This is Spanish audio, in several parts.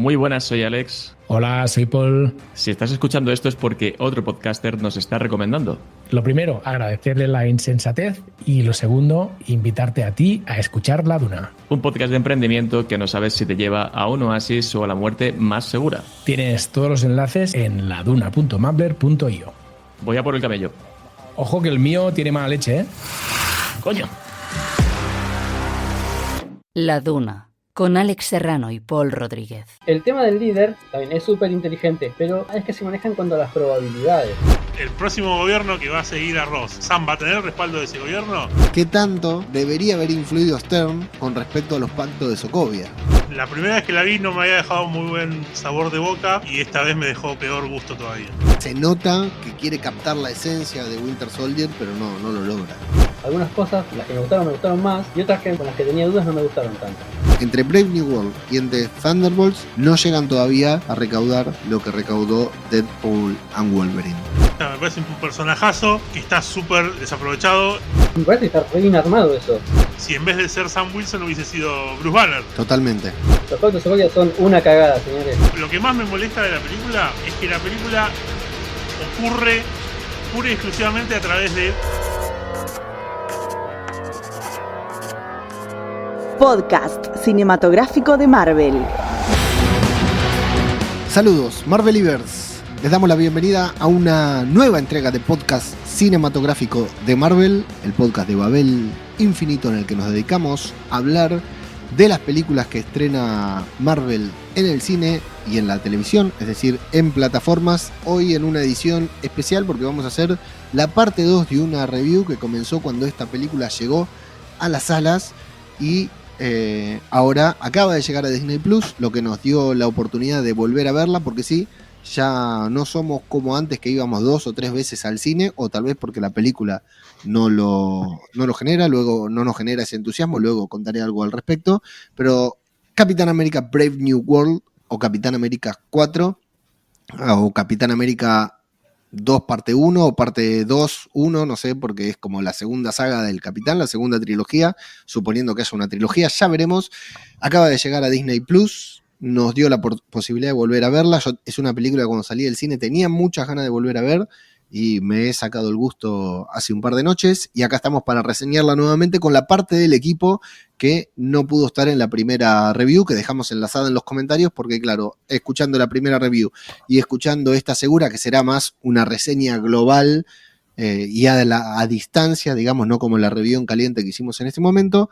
Muy buenas, soy Alex. Hola, soy Paul. Si estás escuchando esto es porque otro podcaster nos está recomendando. Lo primero, agradecerle la insensatez y lo segundo, invitarte a ti a escuchar La Duna. Un podcast de emprendimiento que no sabes si te lleva a un oasis o a la muerte más segura. Tienes todos los enlaces en laduna.mumbler.io. Voy a por el camello. Ojo que el mío tiene mala leche, ¿eh? ¡Coño! La Duna, con Alex Serrano y Paul Rodríguez. El tema del líder también es súper inteligente, pero es que se maneja en cuanto a las probabilidades. El próximo gobierno que va a seguir a Ross, ¿Sam va a tener el respaldo de ese gobierno? ¿Qué tanto debería haber influido Stern con respecto a los pactos de Sokovia? La primera vez que la vi no me había dejado muy buen sabor de boca y esta vez me dejó peor gusto todavía. Se nota que quiere captar la esencia de Winter Soldier, pero no lo logra. Algunas cosas, las que me gustaron más, y otras que con las que tenía dudas no me gustaron tanto. Entre Brave New World y entre Thunderbolts no llegan todavía a recaudar lo que recaudó Deadpool and Wolverine. Me parece un personajazo que está súper desaprovechado. Me parece que está re bien armado eso. Si en vez de ser Sam Wilson hubiese sido Bruce Banner. Totalmente. Los pactos de Sokovia son una cagada, señores. Lo que más me molesta de la película es que la película ocurre pura y exclusivamente a través de Podcast cinematográfico de Marvel. Saludos, Marvelivers. Les damos la bienvenida a una nueva entrega de podcast cinematográfico de Marvel, el podcast de Babel Infinito en el que nos dedicamos a hablar de las películas que estrena Marvel en el cine y en la televisión, es decir, en plataformas. Hoy en una edición especial porque vamos a hacer la parte 2 de una review que comenzó cuando esta película llegó a las salas y ahora acaba de llegar a Disney Plus, lo que nos dio la oportunidad de volver a verla, porque sí, ya no somos como antes que íbamos 2 o 3 veces al cine, o tal vez porque la película no lo genera, luego no nos genera ese entusiasmo, luego contaré algo al respecto, pero Capitán América Brave New World, o Capitán América 4, o Capitán América 2 parte 1 o parte 2, 1, no sé, porque es como la segunda saga del Capitán, la segunda trilogía, suponiendo que haya una trilogía, ya veremos. Acaba de llegar a Disney Plus, nos dio la posibilidad de volver a verla. Es una película que cuando salí del cine tenía muchas ganas de volver a ver y me he sacado el gusto hace un par de noches y acá estamos para reseñarla nuevamente con la parte del equipo que no pudo estar en la primera review, que dejamos enlazada en los comentarios, porque claro, escuchando la primera review y escuchando esta segura, que será más una reseña global y a distancia, digamos, no como la review en caliente que hicimos en este momento,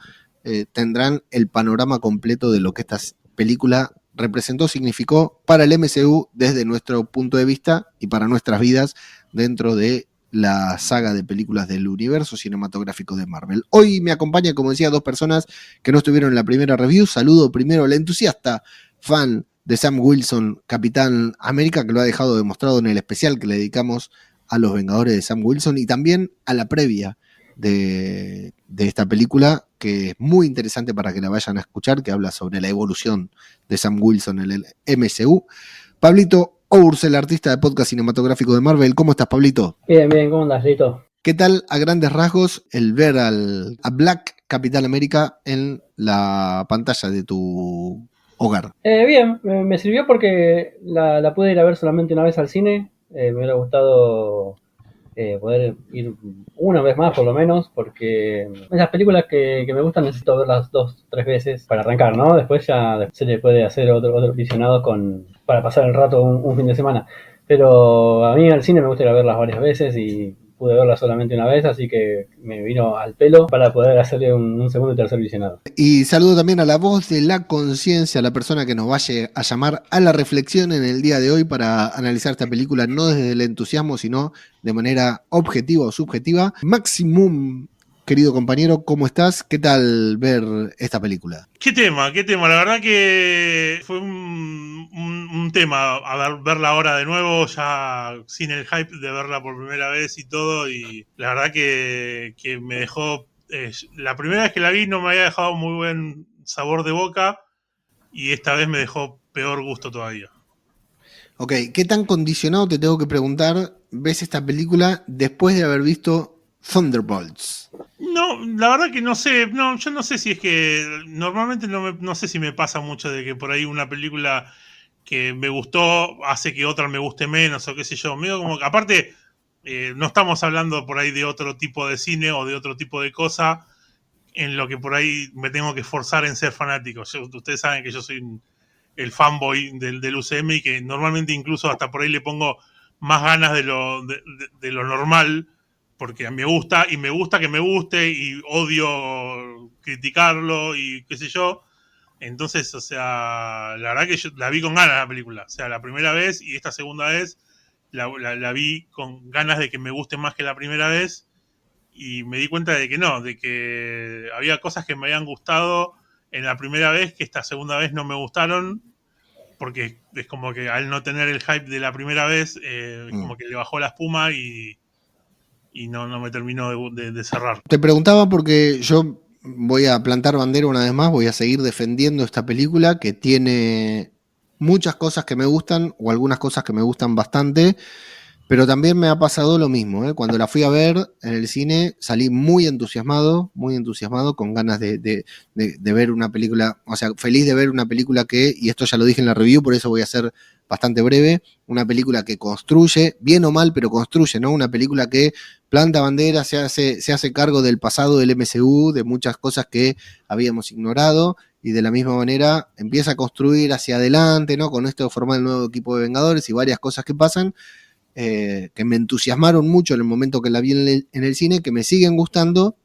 tendrán el panorama completo de lo que esta película representó, significó para el MCU desde nuestro punto de vista y para nuestras vidas dentro de la saga de películas del universo cinematográfico de Marvel. Hoy me acompañan, como decía, dos personas que no estuvieron en la primera review. Saludo primero al entusiasta fan de Sam Wilson, Capitán América, que lo ha dejado demostrado en el especial que le dedicamos a los Vengadores de Sam Wilson, y también a la previa de esta película, que es muy interesante para que la vayan a escuchar, que habla sobre la evolución de Sam Wilson en el MCU. Pablito Ours, el artista de podcast cinematográfico de Marvel. ¿Cómo estás, Pablito? Bien, ¿cómo andas, Lito? ¿Qué tal, a grandes rasgos, el ver a Black Capitán América en la pantalla de tu hogar? Bien, me sirvió porque la pude ir a ver solamente una vez al cine. Me hubiera gustado poder ir una vez más por lo menos, porque esas películas que me gustan necesito verlas 2, 3 veces para arrancar, ¿no? Después ya se le puede hacer otro visionado para pasar el rato un fin de semana. Pero a mí al cine me gusta ir a verlas varias veces y pude verla solamente una vez, así que me vino al pelo para poder hacerle un segundo y tercer visionado. Y saludo también a la voz de la conciencia, la persona que nos vaya a llamar a la reflexión en el día de hoy para analizar esta película, no desde el entusiasmo, sino de manera objetiva o subjetiva. Maximum, querido compañero, ¿cómo estás? ¿Qué tal ver esta película? ¿Qué tema? La verdad que fue un tema verla ahora de nuevo, ya sin el hype de verla por primera vez y todo, y la verdad que me dejó... la primera vez que la vi no me había dejado muy buen sabor de boca y esta vez me dejó peor gusto todavía. Ok, ¿qué tan condicionado, te tengo que preguntar, ves esta película después de haber visto Thunderbolts? No, la verdad que no sé, yo no sé si es que normalmente no sé si me pasa mucho de que por ahí una película que me gustó hace que otra me guste menos o qué sé yo. Medio como que, aparte, no estamos hablando por ahí de otro tipo de cine o de otro tipo de cosa en lo que por ahí me tengo que esforzar en ser fanático. Ustedes saben que yo soy el fanboy del UCM y que normalmente incluso hasta por ahí le pongo más ganas de lo normal, porque me gusta y me gusta que me guste y odio criticarlo y qué sé yo. Entonces, o sea, la verdad que yo la vi con ganas la película. O sea, la primera vez y esta segunda vez la vi con ganas de que me guste más que la primera vez. Y me di cuenta de que no, de que había cosas que me habían gustado en la primera vez que esta segunda vez no me gustaron, porque es como que al no tener el hype de la primera vez, como que le bajó la espuma y no me terminó de cerrar. Te preguntaba porque yo voy a plantar bandera una vez más, voy a seguir defendiendo esta película que tiene muchas cosas que me gustan o algunas cosas que me gustan bastante. Pero también me ha pasado lo mismo, ¿eh? Cuando la fui a ver en el cine salí muy entusiasmado, con ganas de ver una película, o sea, feliz de ver una película que, y esto ya lo dije en la review, por eso voy a ser bastante breve, una película que construye, bien o mal, pero construye, ¿no? Una película que planta bandera, se hace cargo del pasado del MCU, de muchas cosas que habíamos ignorado, y de la misma manera empieza a construir hacia adelante, ¿no? Con esto de formar el nuevo equipo de Vengadores y varias cosas que pasan, que me entusiasmaron mucho en el momento que la vi en el cine, que me siguen gustando,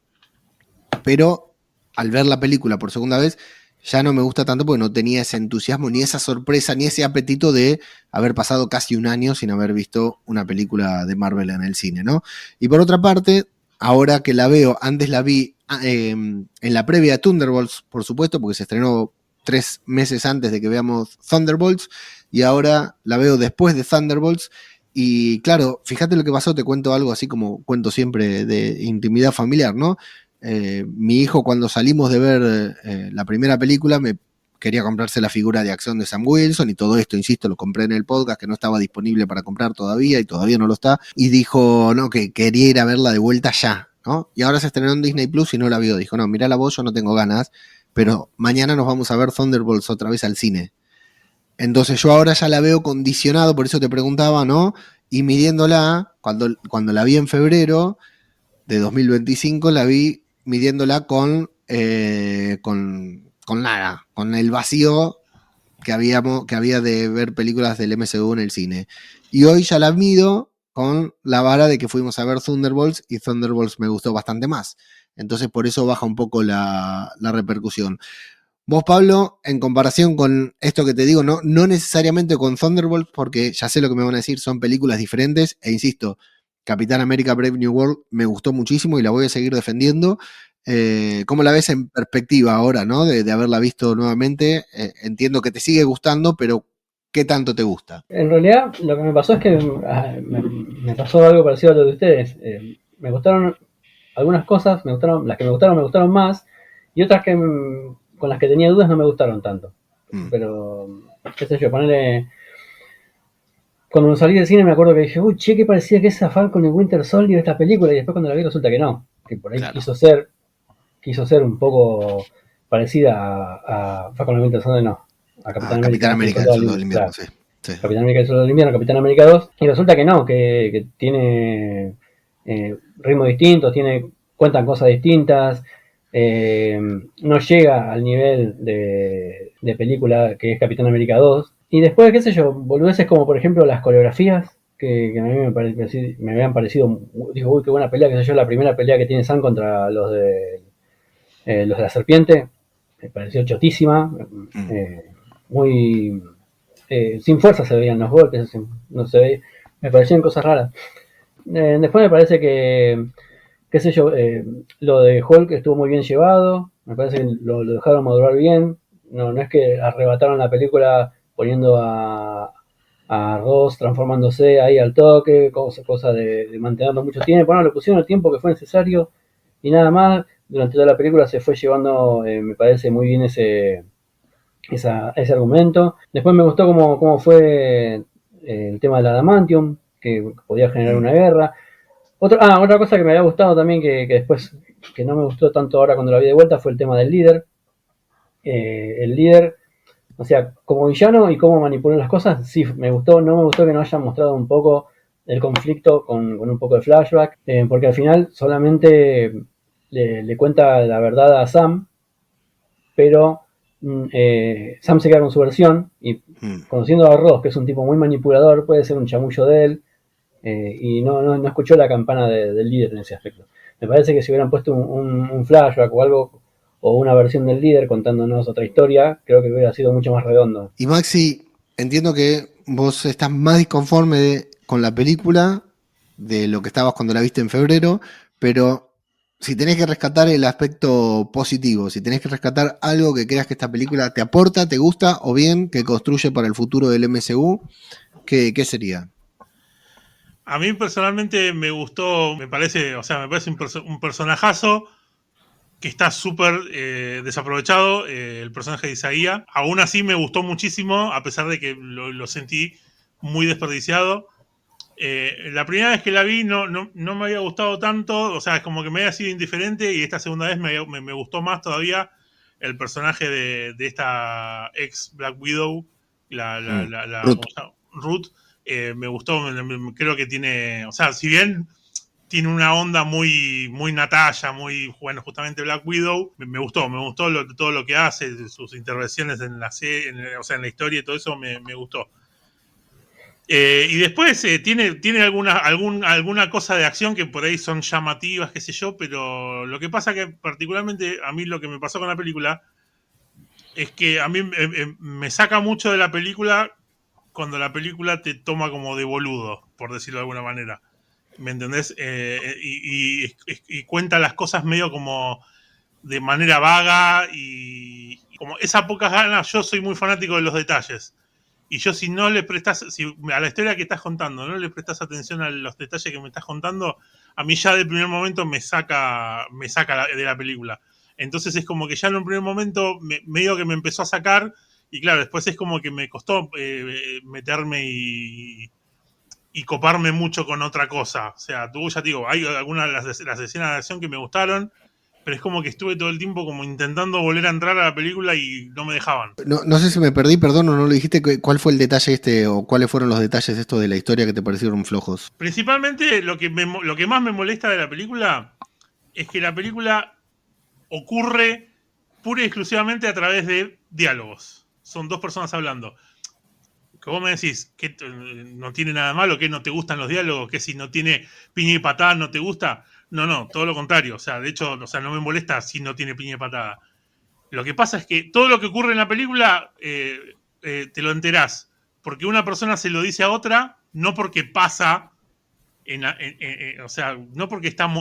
pero al ver la película por segunda vez ya no me gusta tanto porque no tenía ese entusiasmo, ni esa sorpresa, ni ese apetito de haber pasado casi un año sin haber visto una película de Marvel en el cine, ¿no? Y por otra parte, ahora que la veo, antes la vi en la previa de Thunderbolts, por supuesto, porque se estrenó 3 meses antes de que veamos Thunderbolts, y ahora la veo después de Thunderbolts. Y claro, fíjate lo que pasó, te cuento algo así como cuento siempre de intimidad familiar, ¿no? Mi hijo, cuando salimos de ver la primera película, me quería comprarse la figura de acción de Sam Wilson y todo esto, insisto, lo compré en el podcast, que no estaba disponible para comprar todavía y todavía no lo está, y dijo, no, que quería ir a verla de vuelta ya, ¿no? Y ahora se estrenó en Disney Plus y no la vio, dijo, no, mirá la voz, yo no tengo ganas, pero mañana nos vamos a ver Thunderbolts otra vez al cine. Entonces yo ahora ya la veo condicionado, por eso te preguntaba, ¿no? Y midiéndola, cuando la vi en febrero de 2025, la vi midiéndola con nada, con el vacío que había de ver películas del MCU en el cine. Y hoy ya la mido con la vara de que fuimos a ver Thunderbolts y Thunderbolts me gustó bastante más. Entonces por eso baja un poco la repercusión. Vos, Pablo, en comparación con esto que te digo, no necesariamente con Thunderbolts, porque ya sé lo que me van a decir, son películas diferentes, e insisto, Capitán América Brave New World me gustó muchísimo y la voy a seguir defendiendo. ¿Cómo la ves en perspectiva ahora, ¿no? De haberla visto nuevamente? Entiendo que te sigue gustando, pero ¿qué tanto te gusta? En realidad, lo que me pasó es que me pasó algo parecido a lo de ustedes. Me gustaron algunas cosas, las que me gustaron más, y otras que con las que tenía dudas no me gustaron tanto. Pero, qué sé yo, ponerle... Cuando salí del cine me acuerdo que dije, uy, che, qué parecía que esa Falcon y Winter Soldier esta película, y después cuando la vi resulta que no, que por ahí claro. quiso ser un poco parecida a Falcon y Winter Soldier, no, a Capitán América del Soldado del Invierno, claro. Sí. Capitán América del Soldado del Invierno, Capitán América 2, y resulta que no, que tiene ritmos distintos, cuentan cosas distintas, no llega al nivel de película que es Capitán América 2. Y después, qué sé yo, boludeces como por ejemplo las coreografías, que a mí me habían parecido, digo, uy, qué buena pelea, qué sé yo, la primera pelea que tiene Sam contra los de la serpiente, me pareció chotísima, muy sin fuerza se veían los golpes, no se ve, me parecían cosas raras. Después me parece que, qué sé yo, lo de Hulk estuvo muy bien llevado, me parece que lo dejaron madurar bien, no es que arrebataron la película poniendo a Ross transformándose ahí al toque, cosa de mantenerlo mucho tiempo. Bueno, le pusieron el tiempo que fue necesario y nada más. Durante toda la película se fue llevando, me parece muy bien ese argumento. Después me gustó cómo fue el tema del adamantium, que podía generar una guerra. Otra cosa que me había gustado también, que después, que no me gustó tanto ahora cuando la vi de vuelta, fue el tema del líder. El líder O sea, como villano y cómo manipulan las cosas, sí, me gustó. No me gustó que no hayan mostrado un poco el conflicto con un poco de flashback, porque al final solamente le cuenta la verdad a Sam, pero Sam se queda con su versión y conociendo a Ross, que es un tipo muy manipulador, puede ser un chamullo de él, y no escuchó la campana del líder en ese aspecto. Me parece que si hubieran puesto un flashback o algo, o una versión del líder contándonos otra historia, creo que hubiera sido mucho más redondo. Y Maxi, entiendo que vos estás más disconforme con la película de lo que estabas cuando la viste en febrero, pero si tenés que rescatar el aspecto positivo, si tenés que rescatar algo que creas que esta película te aporta, te gusta o bien que construye para el futuro del MCU, ¿qué sería? A mí personalmente me gustó, me parece un personajazo que está súper desaprovechado, el personaje de Isaías. Aún así me gustó muchísimo, a pesar de que lo sentí muy desperdiciado. La primera vez que la vi no me había gustado tanto, o sea, es como que me había sido indiferente, y esta segunda vez me gustó más todavía el personaje de esta ex Black Widow, Ruth. Me gustó, creo que tiene, o sea, si bien tiene una onda muy, muy Natalia, muy, bueno, justamente Black Widow, me gustó todo lo que hace, sus intervenciones en la serie, o sea, en la historia y todo eso me gustó. Y después tiene alguna cosa de acción que por ahí son llamativas, qué sé yo, pero lo que pasa que particularmente a mí lo que me pasó con la película es que a mí me saca mucho de la película cuando la película te toma como de boludo, por decirlo de alguna manera. ¿Me entendés? Y cuenta las cosas medio como de manera vaga y como esas pocas ganas. Yo soy muy fanático de los detalles. Y yo si no le prestas, si a la historia que estás contando no le prestas atención a los detalles que me estás contando, a mí ya de primer momento me saca de la película. Entonces es como que ya en un primer momento medio que me empezó a sacar, y claro, después es como que me costó meterme y coparme mucho con otra cosa. O sea, tú ya te digo, hay algunas de las escenas de acción que me gustaron, pero es como que estuve todo el tiempo como intentando volver a entrar a la película y no me dejaban. No sé si me perdí, perdón, o no lo dijiste, ¿cuál fue el detalle o cuáles fueron los detalles estos de la historia que te parecieron flojos? Principalmente lo que más me molesta de la película es que la película ocurre pura y exclusivamente a través de diálogos. Son dos personas hablando. Que vos me decís que no tiene nada malo, que no te gustan los diálogos, que si no tiene piña y patada no te gusta. No, todo lo contrario. O sea, de hecho, o sea, no me molesta si no tiene piña y patada. Lo que pasa es que todo lo que ocurre en la película te lo enterás porque una persona se lo dice a otra, no porque pasa, o sea, no porque está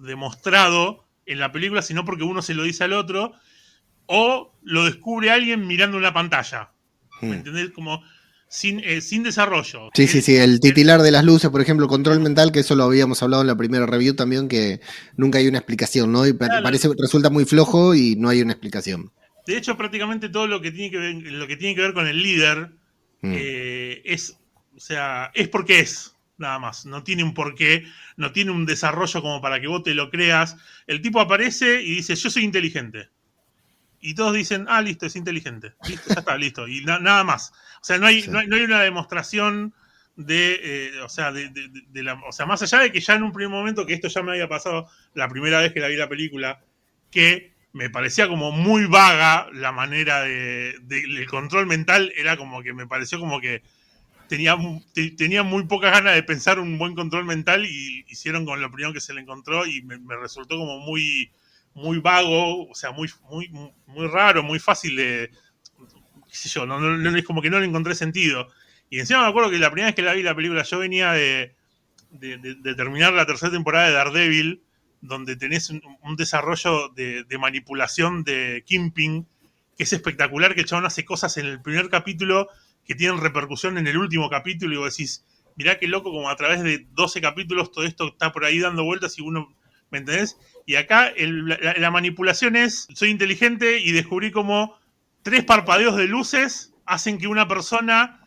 demostrado en la película, sino porque uno se lo dice al otro, o lo descubre alguien mirando una pantalla. ¿Me entendés? Como sin desarrollo. Sí, el titilar de las luces, por ejemplo, control mental, que eso lo habíamos hablado en la primera review también, que nunca hay una explicación, ¿no? Y claro, resulta muy flojo y no hay una explicación. De hecho, prácticamente todo lo que tiene que ver con el líder es porque es, nada más. No tiene un porqué, no tiene un desarrollo como para que vos te lo creas. El tipo aparece y dice, yo soy inteligente. Y todos dicen, listo, es inteligente. Listo, ya está, listo. Y nada más. O sea, no hay una demostración o sea, más allá de que ya en un primer momento, que esto ya me había pasado la primera vez que la vi la película, que me parecía como muy vaga la manera del control mental, era como que me pareció como que tenía muy pocas ganas de pensar un buen control mental y hicieron con lo primero que se le encontró y me resultó como muy vago, o sea, muy raro, muy fácil de, qué sé yo, no es como que no le encontré sentido. Y encima me acuerdo que la primera vez que la vi la película, yo venía de terminar la tercera temporada de Daredevil, donde tenés un desarrollo de manipulación de Kingpin, que es espectacular, que el chabón hace cosas en el primer capítulo que tienen repercusión en el último capítulo, y vos decís, mirá qué loco, como a través de 12 capítulos todo esto está por ahí dando vueltas y uno, ¿me entendés? Y acá la manipulación es, soy inteligente y descubrí cómo 3 parpadeos de luces hacen que una persona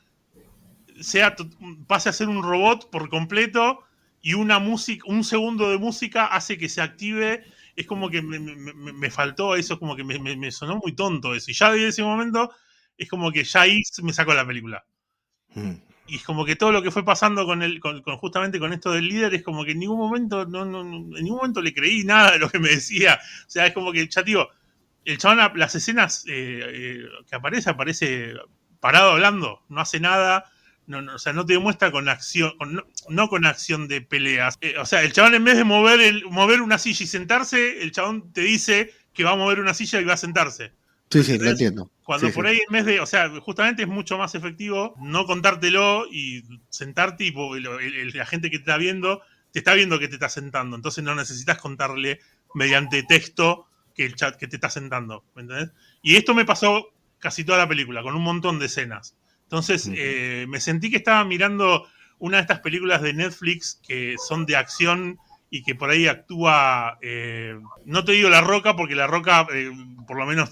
pase a ser un robot por completo, y un segundo de música hace que se active. Es como que me faltó eso, como que me sonó muy tonto eso. Y ya desde ese momento es como que ya ahí me sacó la película. Y es como que todo lo que fue pasando justamente con esto del líder es como que en ningún momento en ningún momento le creí nada de lo que me decía. O sea, es como que ya digo, el chabón, las escenas que aparece parado hablando, no hace nada, o sea, no te demuestra con acción, no con acción de peleas. O sea, el chabón en vez de mover una silla y sentarse, el chabón te dice que va a mover una silla y va a sentarse. Sí, lo entiendo. Cuando por ahí en vez de, o sea, justamente es mucho más efectivo no contártelo y sentarte y la gente que te está viendo que te está sentando. Entonces no necesitas contarle mediante texto que el chat que te está sentando, ¿me entendés? Y esto me pasó casi toda la película, con un montón de escenas. Entonces me sentí que estaba mirando una de estas películas de Netflix que son de acción y que por ahí actúa, no te digo La Roca, porque La Roca por lo menos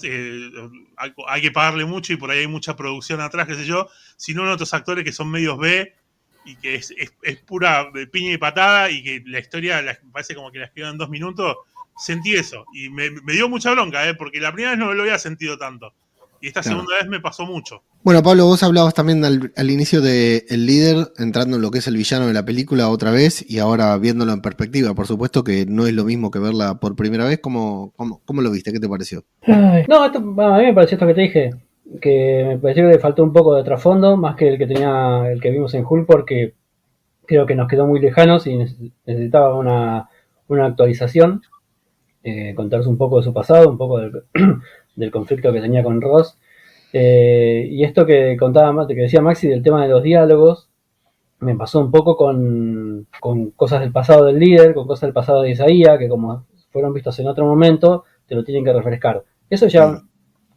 hay que pagarle mucho y por ahí hay mucha producción atrás, qué sé yo, sino en otros actores que son medios B y que es pura piña y patada y que la historia parece como que la escribieron en 2 minutos. Sentí eso y me dio mucha bronca, porque la primera vez no lo había sentido tanto y esta segunda vez me pasó mucho. Bueno, Pablo, vos hablabas también al inicio de El Líder, entrando en lo que es el villano de la película otra vez y ahora viéndolo en perspectiva. Por supuesto que no es lo mismo que verla por primera vez. ¿Cómo lo viste? ¿Qué te pareció? No, a mí me pareció esto que te dije, que me pareció que le faltó un poco de trasfondo, más que el que vimos en Hulk, porque creo que nos quedó muy lejanos y necesitaba una actualización, contarse un poco de su pasado, un poco del conflicto que tenía con Ross. Y esto que decía Maxi del tema de los diálogos, me pasó un poco con cosas del pasado del líder, con cosas del pasado de Isaías, que como fueron vistos en otro momento, te lo tienen que refrescar. Eso ya,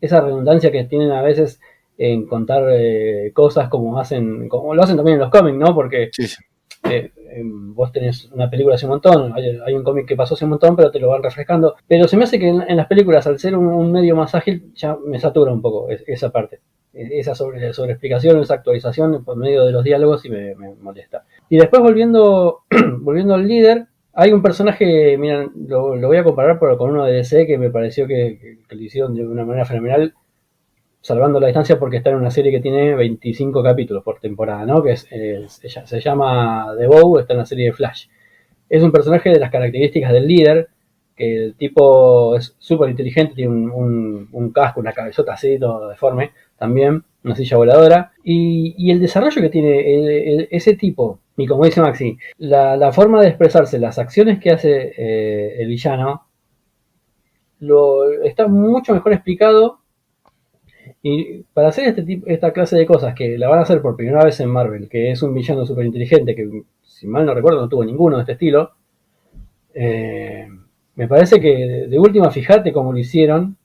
esa redundancia que tienen a veces en contar cosas como lo hacen también en los cómics, ¿no? Porque vos tenés una película hace un montón, hay un cómic que pasó hace un montón, pero te lo van refrescando. Pero se me hace que en las películas, al ser un medio más ágil, ya me satura un poco esa parte. Esa sobreexplicación, esa actualización por medio de los diálogos y me molesta. Y después volviendo al líder, hay un personaje, miren, lo voy a comparar con uno de DC que me pareció que lo hicieron de una manera fenomenal, salvando la distancia porque está en una serie que tiene 25 capítulos por temporada, ¿no? Que se llama The Bow, está en la serie de Flash. Es un personaje de las características del líder, que el tipo es súper inteligente, tiene un casco, una cabezota así, todo deforme, también, una silla voladora. Y el desarrollo que tiene ese tipo, y como dice Maxi, la forma de expresarse, las acciones que hace el villano, está mucho mejor explicado. Y para hacer esta clase de cosas que la van a hacer por primera vez en Marvel, que es un villano súper inteligente, que si mal no recuerdo no tuvo ninguno de este estilo, me parece que de última fíjate cómo lo hicieron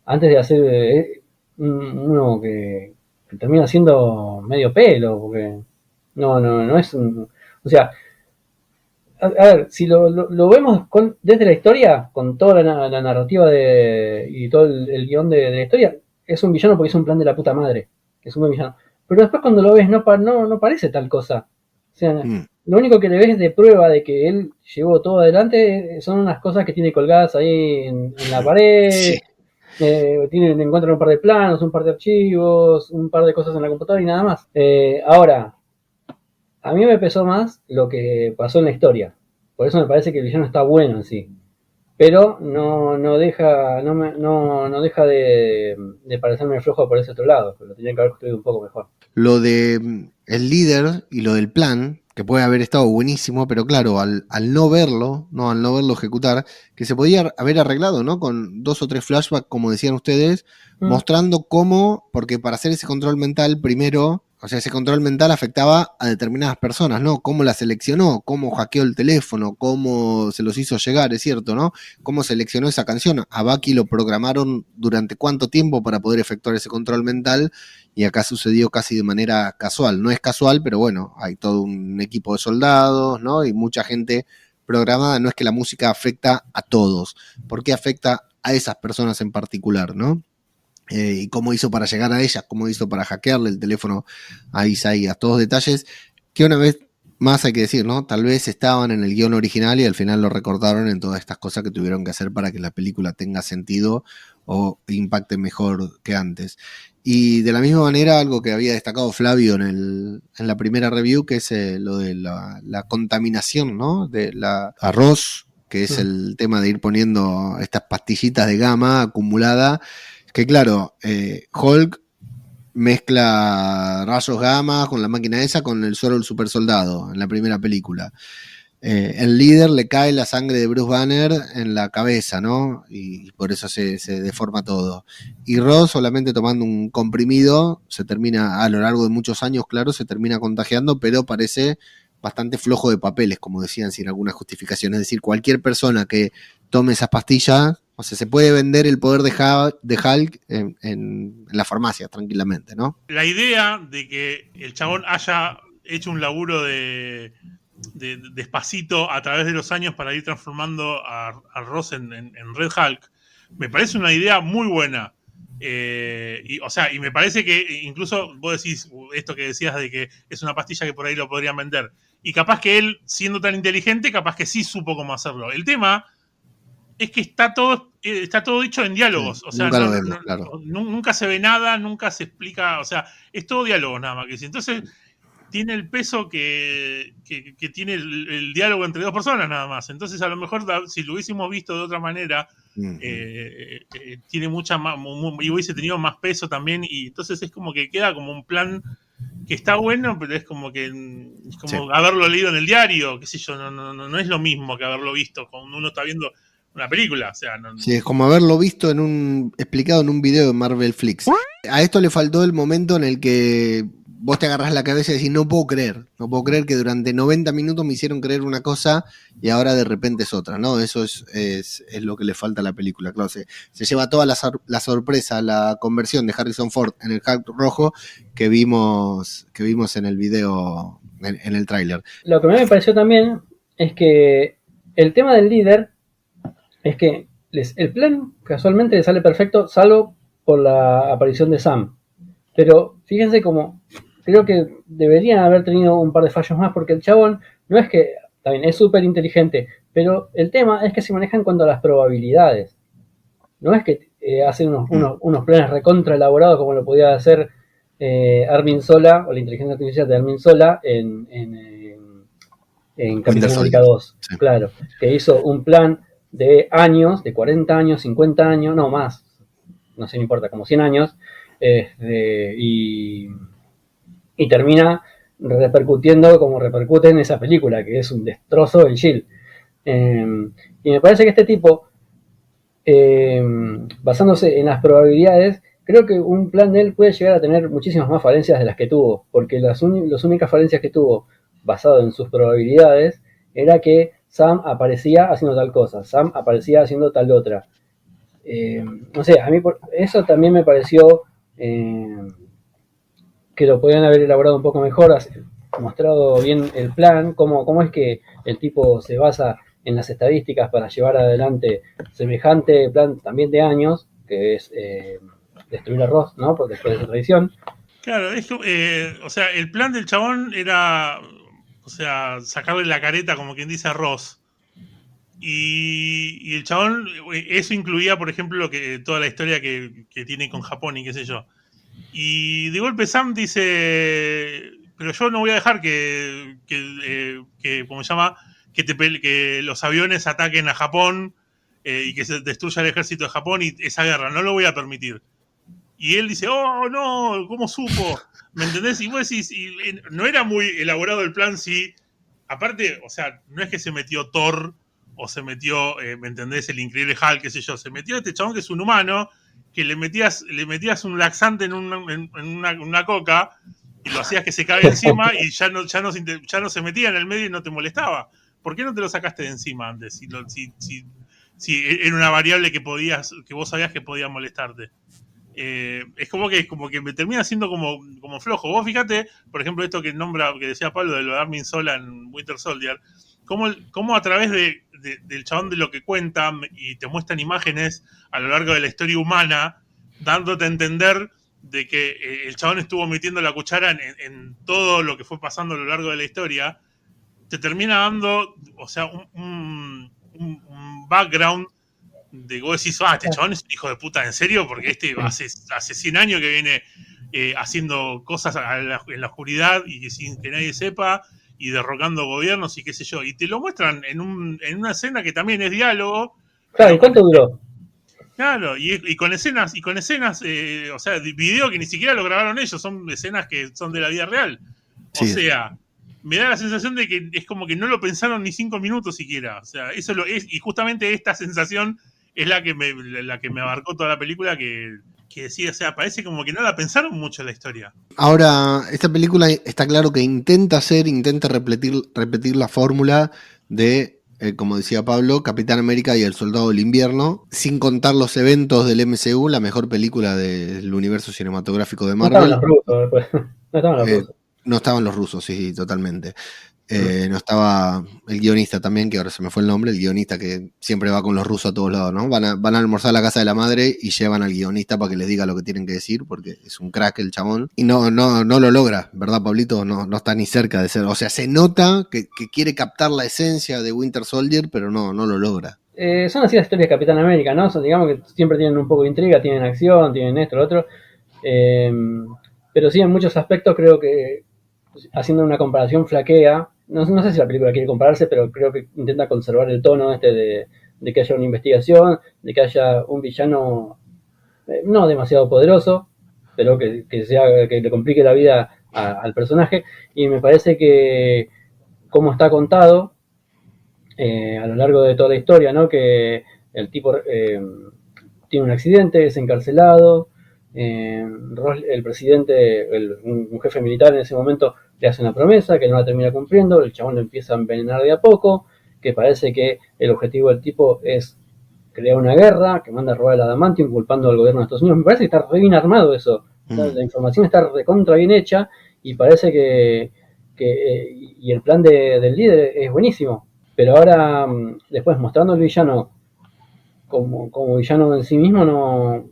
antes de hacer uno que termina siendo medio pelo, porque no es o sea, a ver, si lo vemos desde la historia, con toda la narrativa y todo el guión de la historia, es un villano porque es un plan de la puta madre. Es un buen villano. Pero después cuando lo ves no parece tal cosa. O sea, lo único que le ves de prueba de que él llevó todo adelante son unas cosas que tiene colgadas ahí en la pared. Sí. Encuentran un par de planos, un par de archivos, un par de cosas en la computadora y nada más. Ahora, a mí me pesó más lo que pasó en la historia. Por eso me parece que el villano está bueno en sí. Pero no deja de parecerme flojo por ese otro lado. Lo tenía que haber construido un poco mejor. Lo de el líder y lo del plan, que puede haber estado buenísimo, pero claro, al no verlo ejecutar, que se podía haber arreglado, ¿no? Con 2 o 3 flashbacks, como decían ustedes, mostrando cómo, porque para hacer ese control mental, primero, o sea, ese control mental afectaba a determinadas personas, ¿no? Cómo las seleccionó, cómo hackeó el teléfono, cómo se los hizo llegar, es cierto, ¿no? Cómo seleccionó esa canción. A Bucky lo programaron durante cuánto tiempo para poder efectuar ese control mental, y acá sucedió casi de manera casual. No es casual, pero bueno, hay todo un equipo de soldados, ¿no? Y mucha gente programada. No es que la música afecta a todos. ¿Por qué afecta a esas personas en particular, no? Y cómo hizo para llegar a ellas, cómo hizo para hackearle el teléfono a Isaías, todos detalles que una vez más hay que decir, ¿no? Tal vez estaban en el guión original y al final lo recortaron en todas estas cosas que tuvieron que hacer para que la película tenga sentido o impacte mejor que antes. Y de la misma manera, algo que había destacado Flavio en la primera review, que es lo de la contaminación, ¿no? De la arroz, que es el tema de ir poniendo estas pastillitas de gamma acumulada, que claro, Hulk mezcla rayos gamma con la máquina esa con el suero del super soldado en la primera película. El líder le cae la sangre de Bruce Banner en la cabeza, ¿no? Y por eso se deforma todo. Y Ross, solamente tomando un comprimido, se termina, a lo largo de muchos años, claro, se termina contagiando, pero parece bastante flojo de papeles, como decían, sin alguna justificación. Es decir, cualquier persona que tome esas pastillas, o sea, se puede vender el poder de Hulk en la farmacia tranquilamente, ¿no? La idea de que el chabón haya hecho un laburo despacito a través de los años para ir transformando a Ross en Red Hulk, me parece una idea muy buena. Y me parece que incluso vos decís esto que decías de que es una pastilla que por ahí lo podrían vender. Y capaz que él, siendo tan inteligente, capaz que sí supo cómo hacerlo. El tema es que está todo dicho en diálogos. Sí, o sea, nunca lo vemos, claro. Nunca se ve nada, nunca se explica. O sea, es todo diálogos nada más que sí. Entonces, tiene el peso que tiene el diálogo entre dos personas nada más. Entonces, a lo mejor, si lo hubiésemos visto de otra manera, tiene mucha más, y hubiese tenido más peso también. Y entonces es como que queda como un plan que está bueno, pero es como haberlo leído en el diario, qué sé yo, no es lo mismo que haberlo visto cuando uno está viendo una película. O sea, sí, es como haberlo visto explicado en un video de Marvel Flix. A esto le faltó el momento en el que vos te agarrás la cabeza y decís, no puedo creer que durante 90 minutos me hicieron creer una cosa y ahora de repente es otra, ¿no? Eso es lo que le falta a la película, claro. Se lleva toda la sorpresa, la conversión de Harrison Ford en el Hulk rojo que vimos en el video, en el tráiler. Lo que a mí me pareció también es que el tema del líder es que el plan casualmente le sale perfecto, salvo por la aparición de Sam. Pero fíjense como creo que deberían haber tenido un par de fallos más, porque el chabón no es que, también es súper inteligente, pero el tema es que se maneja en cuanto a las probabilidades. No es que hacen unos planes recontra elaborados como lo podía hacer Armin Sola, o la inteligencia artificial de Armin Sola en Capitán América 2. Sí. Claro, que hizo un plan de años, de 40 años, 50 años, no más, no sé, no importa, como 100 años, y termina repercutiendo como repercute en esa película, que es un destrozo del Shield. Y me parece que este tipo, basándose en las probabilidades, creo que un plan de él puede llegar a tener muchísimas más falencias de las que tuvo, porque las únicas falencias que tuvo, basado en sus probabilidades, era que Sam aparecía haciendo tal cosa, Sam aparecía haciendo tal otra. No sé, a mí eso también me pareció que lo podían haber elaborado un poco mejor, mostrado bien el plan, cómo es que el tipo se basa en las estadísticas para llevar adelante semejante plan también de años, que es destruir a Ross, ¿no? Porque después de su traición. Claro, o sea, el plan del chabón era, o sea, sacarle la careta, como quien dice, a Ross. Y el chabón, eso incluía, por ejemplo, toda la historia que tiene con Japón y qué sé yo. Y de golpe Sam dice, pero yo no voy a dejar que ¿cómo se llama? Que los aviones ataquen a Japón y que se destruya el ejército de Japón y esa guerra, no lo voy a permitir. Y él dice, oh, no, ¿cómo supo? ¿Me entendés? Y vos decís, no era muy elaborado el plan, sí. Aparte, o sea, no es que se metió Thor o se metió, ¿me entendés? El increíble Hulk, qué sé yo. Se metió este chabón que es un humano, que le metías un laxante en una coca y lo hacías que se caiga encima y ya no se metía en el medio y no te molestaba. ¿Por qué no te lo sacaste de encima antes? Si era una variable que vos sabías que podía molestarte. Es como que me termina siendo como flojo. Vos fíjate, por ejemplo, esto que decía Pablo de lo de Armin Sola en Winter Soldier, cómo a través del chabón de lo que cuenta y te muestran imágenes a lo largo de la historia humana, dándote a entender de que el chabón estuvo metiendo la cuchara en todo lo que fue pasando a lo largo de la historia, te termina dando, o sea, un background de vos decís, este chabón es un hijo de puta, ¿en serio? Porque hace 100 años que viene haciendo cosas en la oscuridad y sin que nadie sepa, y derrocando gobiernos y qué sé yo. Y te lo muestran en una escena que también es diálogo. Claro, ¿y cuánto duró? Claro, y con escenas, o sea, video que ni siquiera lo grabaron ellos, son escenas que son de la vida real. O sea, me da la sensación de que es como que no lo pensaron ni 5 minutos siquiera. O sea, eso es, y justamente esta sensación es la que me abarcó toda la película, que decía, o sea, parece como que no la pensaron mucho en la historia. Ahora, esta película está claro que intenta repetir la fórmula de, como decía Pablo, Capitán América y el Soldado del Invierno, sin contar los eventos del MCU, la mejor película del universo cinematográfico de Marvel. No estaban los rusos después. No estaban los rusos. No estaban los rusos, sí, totalmente. No estaba el guionista también, que ahora se me fue el nombre, el guionista que siempre va con los rusos a todos lados, ¿no? Van a almorzar a la casa de la madre y llevan al guionista para que les diga lo que tienen que decir, porque es un crack el chabón. Y no lo logra, ¿verdad, Pablito? No está ni cerca de ser. O sea, se nota que quiere captar la esencia de Winter Soldier, pero no lo logra. Son así las historias de Capitán América, ¿no? Digamos que siempre tienen un poco de intriga, tienen acción, tienen esto, lo otro. Pero sí, en muchos aspectos creo que, haciendo una comparación, flaquea. No sé si la película quiere compararse, pero creo que intenta conservar el tono de que haya una investigación, de que haya un villano no demasiado poderoso, pero que le complique la vida al personaje. Y me parece que, como está contado a lo largo de toda la historia, ¿no? Que el tipo tiene un accidente, es encarcelado, el presidente, un jefe militar en ese momento, le hace una promesa que no la termina cumpliendo, el chabón lo empieza a envenenar de a poco, que parece que el objetivo del tipo es crear una guerra, que manda a robar el adamantium culpando al gobierno de Estados Unidos. Me parece que está re bien armado eso. La información está recontra bien hecha y parece que y el plan del líder es buenísimo. Pero ahora, después mostrando al villano como villano en sí mismo, no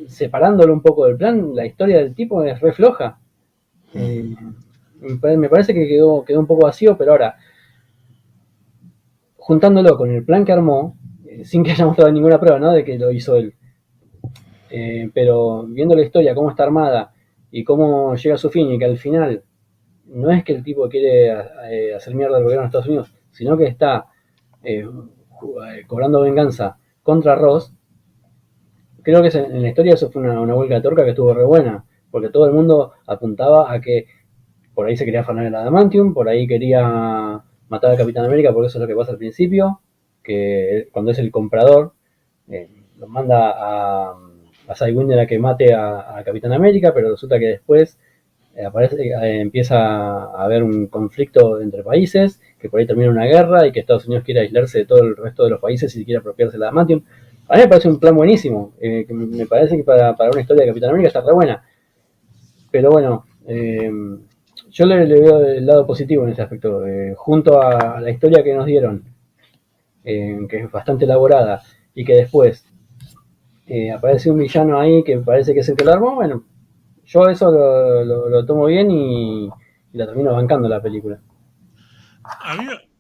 separándolo un poco del plan, la historia del tipo es re floja. Me parece que quedó un poco vacío, pero ahora, juntándolo con el plan que armó, sin que haya mostrado ninguna prueba, ¿no?, de que lo hizo él, pero viendo la historia, cómo está armada y cómo llega a su fin, y que al final no es que el tipo quiere hacer mierda al gobierno de Estados Unidos, sino que está cobrando venganza contra Ross. Creo que en la historia eso fue una vuelta de tuerca que estuvo re buena, porque todo el mundo apuntaba a que por ahí se quería afanar el adamantium, por ahí quería matar al Capitán América, porque eso es lo que pasa al principio, que cuando es el comprador, lo manda a Sidewinder a que mate a Capitán América, pero resulta que después empieza a haber un conflicto entre países, que por ahí termina una guerra y que Estados Unidos quiere aislarse de todo el resto de los países y quiere apropiarse del adamantium. A mí me parece un plan buenísimo, que me parece que para una historia de Capitán América está re buena. Pero bueno, yo le veo el lado positivo en ese aspecto, junto a la historia que nos dieron, que es bastante elaborada, y que después aparece un villano ahí que parece que es el que lo armó. Bueno, yo eso lo tomo bien y la termino bancando la película.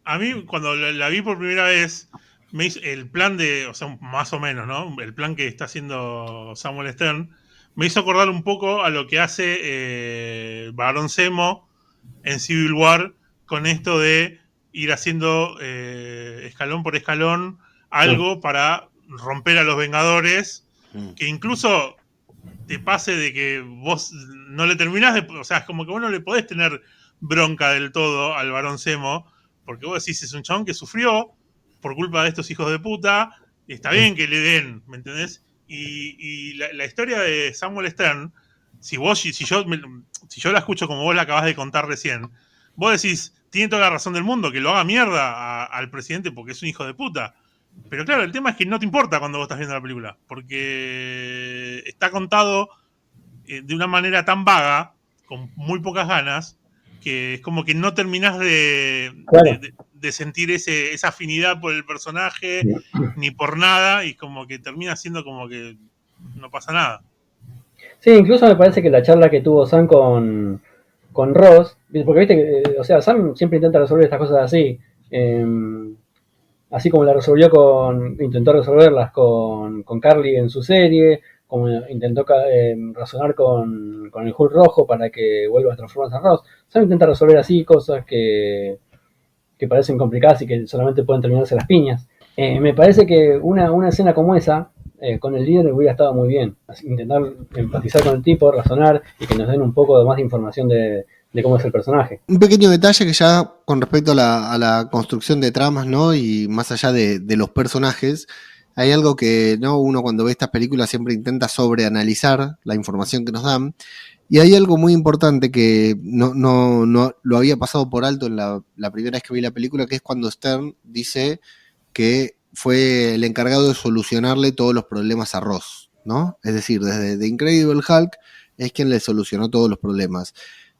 A mí cuando la vi por primera vez, me hizo el plan o sea, más o menos, ¿no? El plan que está haciendo Samuel Stern me hizo acordar un poco a lo que hace Barón Zemo en Civil War, con esto de ir haciendo escalón por escalón algo para romper a los Vengadores, que incluso te pase de que vos no le terminás o sea, es como que vos no le podés tener bronca del todo al Barón Zemo, porque vos decís, es un chabón que sufrió por culpa de estos hijos de puta, y está bien que le den, ¿me entendés? Y la historia de Samuel Stern, si yo la escucho como vos la acabás de contar recién, vos decís, tiene toda la razón del mundo, que lo haga mierda al presidente porque es un hijo de puta. Pero claro, el tema es que no te importa cuando vos estás viendo la película, porque está contado de una manera tan vaga, con muy pocas ganas, que es como que no terminás de sentir esa afinidad por el personaje, ni por nada, y como que termina siendo como que no pasa nada. Sí, incluso me parece que la charla que tuvo Sam con Ross, porque viste que, o sea, Sam siempre intenta resolver estas cosas así, así como intentó resolverlas con Carly en su serie, como intentó razonar con el Hulk rojo para que vuelva a transformarse en Ross. Solo intenta resolver así cosas que parecen complicadas y que solamente pueden terminarse las piñas. Me parece que una escena como esa, con el líder, hubiera estado muy bien. Intentar empatizar con el tipo, razonar y que nos den un poco más de información de cómo es el personaje. Un pequeño detalle que ya con respecto a la construcción de tramas, ¿no? Y más allá de los personajes, hay algo que, ¿no? Uno cuando ve estas películas siempre intenta sobreanalizar la información que nos dan. Y hay algo muy importante que no lo había pasado por alto en la primera vez que vi la película, que es cuando Stern dice que fue el encargado de solucionarle todos los problemas a Ross, ¿no? Es decir, desde The Incredible Hulk es quien le solucionó todos los problemas.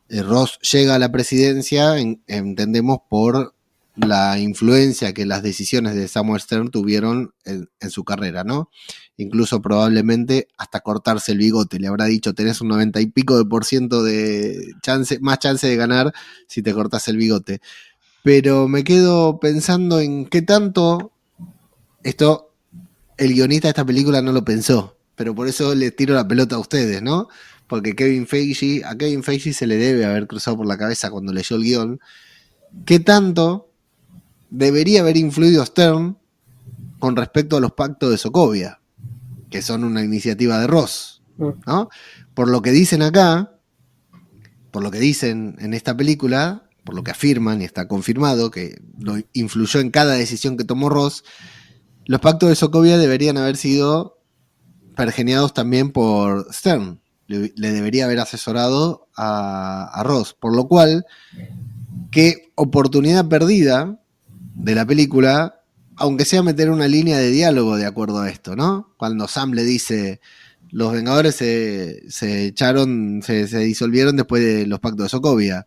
Ross llega a la presidencia, entendemos, por la influencia que las decisiones de Samuel Stern tuvieron en su carrera, ¿no? Incluso probablemente hasta cortarse el bigote. Le habrá dicho, tenés un 90 y pico de % de más chance de ganar si te cortás el bigote. Pero me quedo pensando en qué tanto esto el guionista de esta película no lo pensó. Pero por eso le tiro la pelota a ustedes, ¿no? Porque a Kevin Feige se le debe haber cruzado por la cabeza cuando leyó el guión. ¿Qué tanto debería haber influido Stern con respecto a los pactos de Sokovia, que son una iniciativa de Ross, ¿no? Por lo que dicen acá, por lo que dicen en esta película, por lo que afirman y está confirmado que lo influyó en cada decisión que tomó Ross, los pactos de Sokovia deberían haber sido pergeñados también por Stern. Le debería haber asesorado a Ross, por lo cual, qué oportunidad perdida de la película, aunque sea meter una línea de diálogo de acuerdo a esto, ¿no? Cuando Sam le dice, los Vengadores se disolvieron después de los pactos de Sokovia,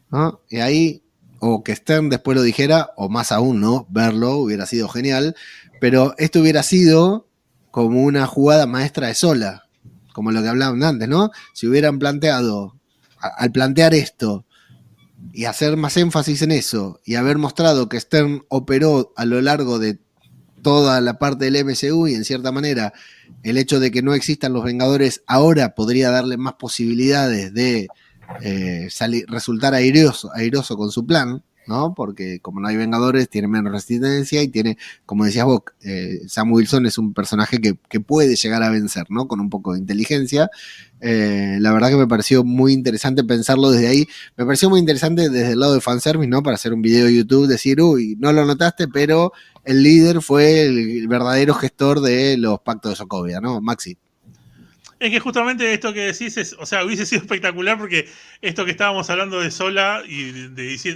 ¿no? Y ahí, o que Stern después lo dijera, o más aún, ¿no? Verlo hubiera sido genial, pero esto hubiera sido como una jugada maestra de Sola, como lo que hablaban antes, ¿no? Si hubieran planteado, al plantear esto, y hacer más énfasis en eso, y haber mostrado que Stern operó a lo largo de toda la parte del MCU, y en cierta manera el hecho de que no existan los Vengadores ahora podría darle más posibilidades de resultar airoso con su plan, ¿no? Porque como no hay Vengadores, tiene menos resistencia y tiene, como decías vos, Sam Wilson es un personaje que puede llegar a vencer, ¿no? Con un poco de inteligencia. La verdad que me pareció muy interesante pensarlo desde ahí. Me pareció muy interesante desde el lado de fanservice, ¿no? Para hacer un video de YouTube, decir, uy, no lo notaste, pero el líder fue el verdadero gestor de los pactos de Sokovia, ¿no? Maxi. Es que justamente esto que decís hubiese sido espectacular, porque esto que estábamos hablando de Sola y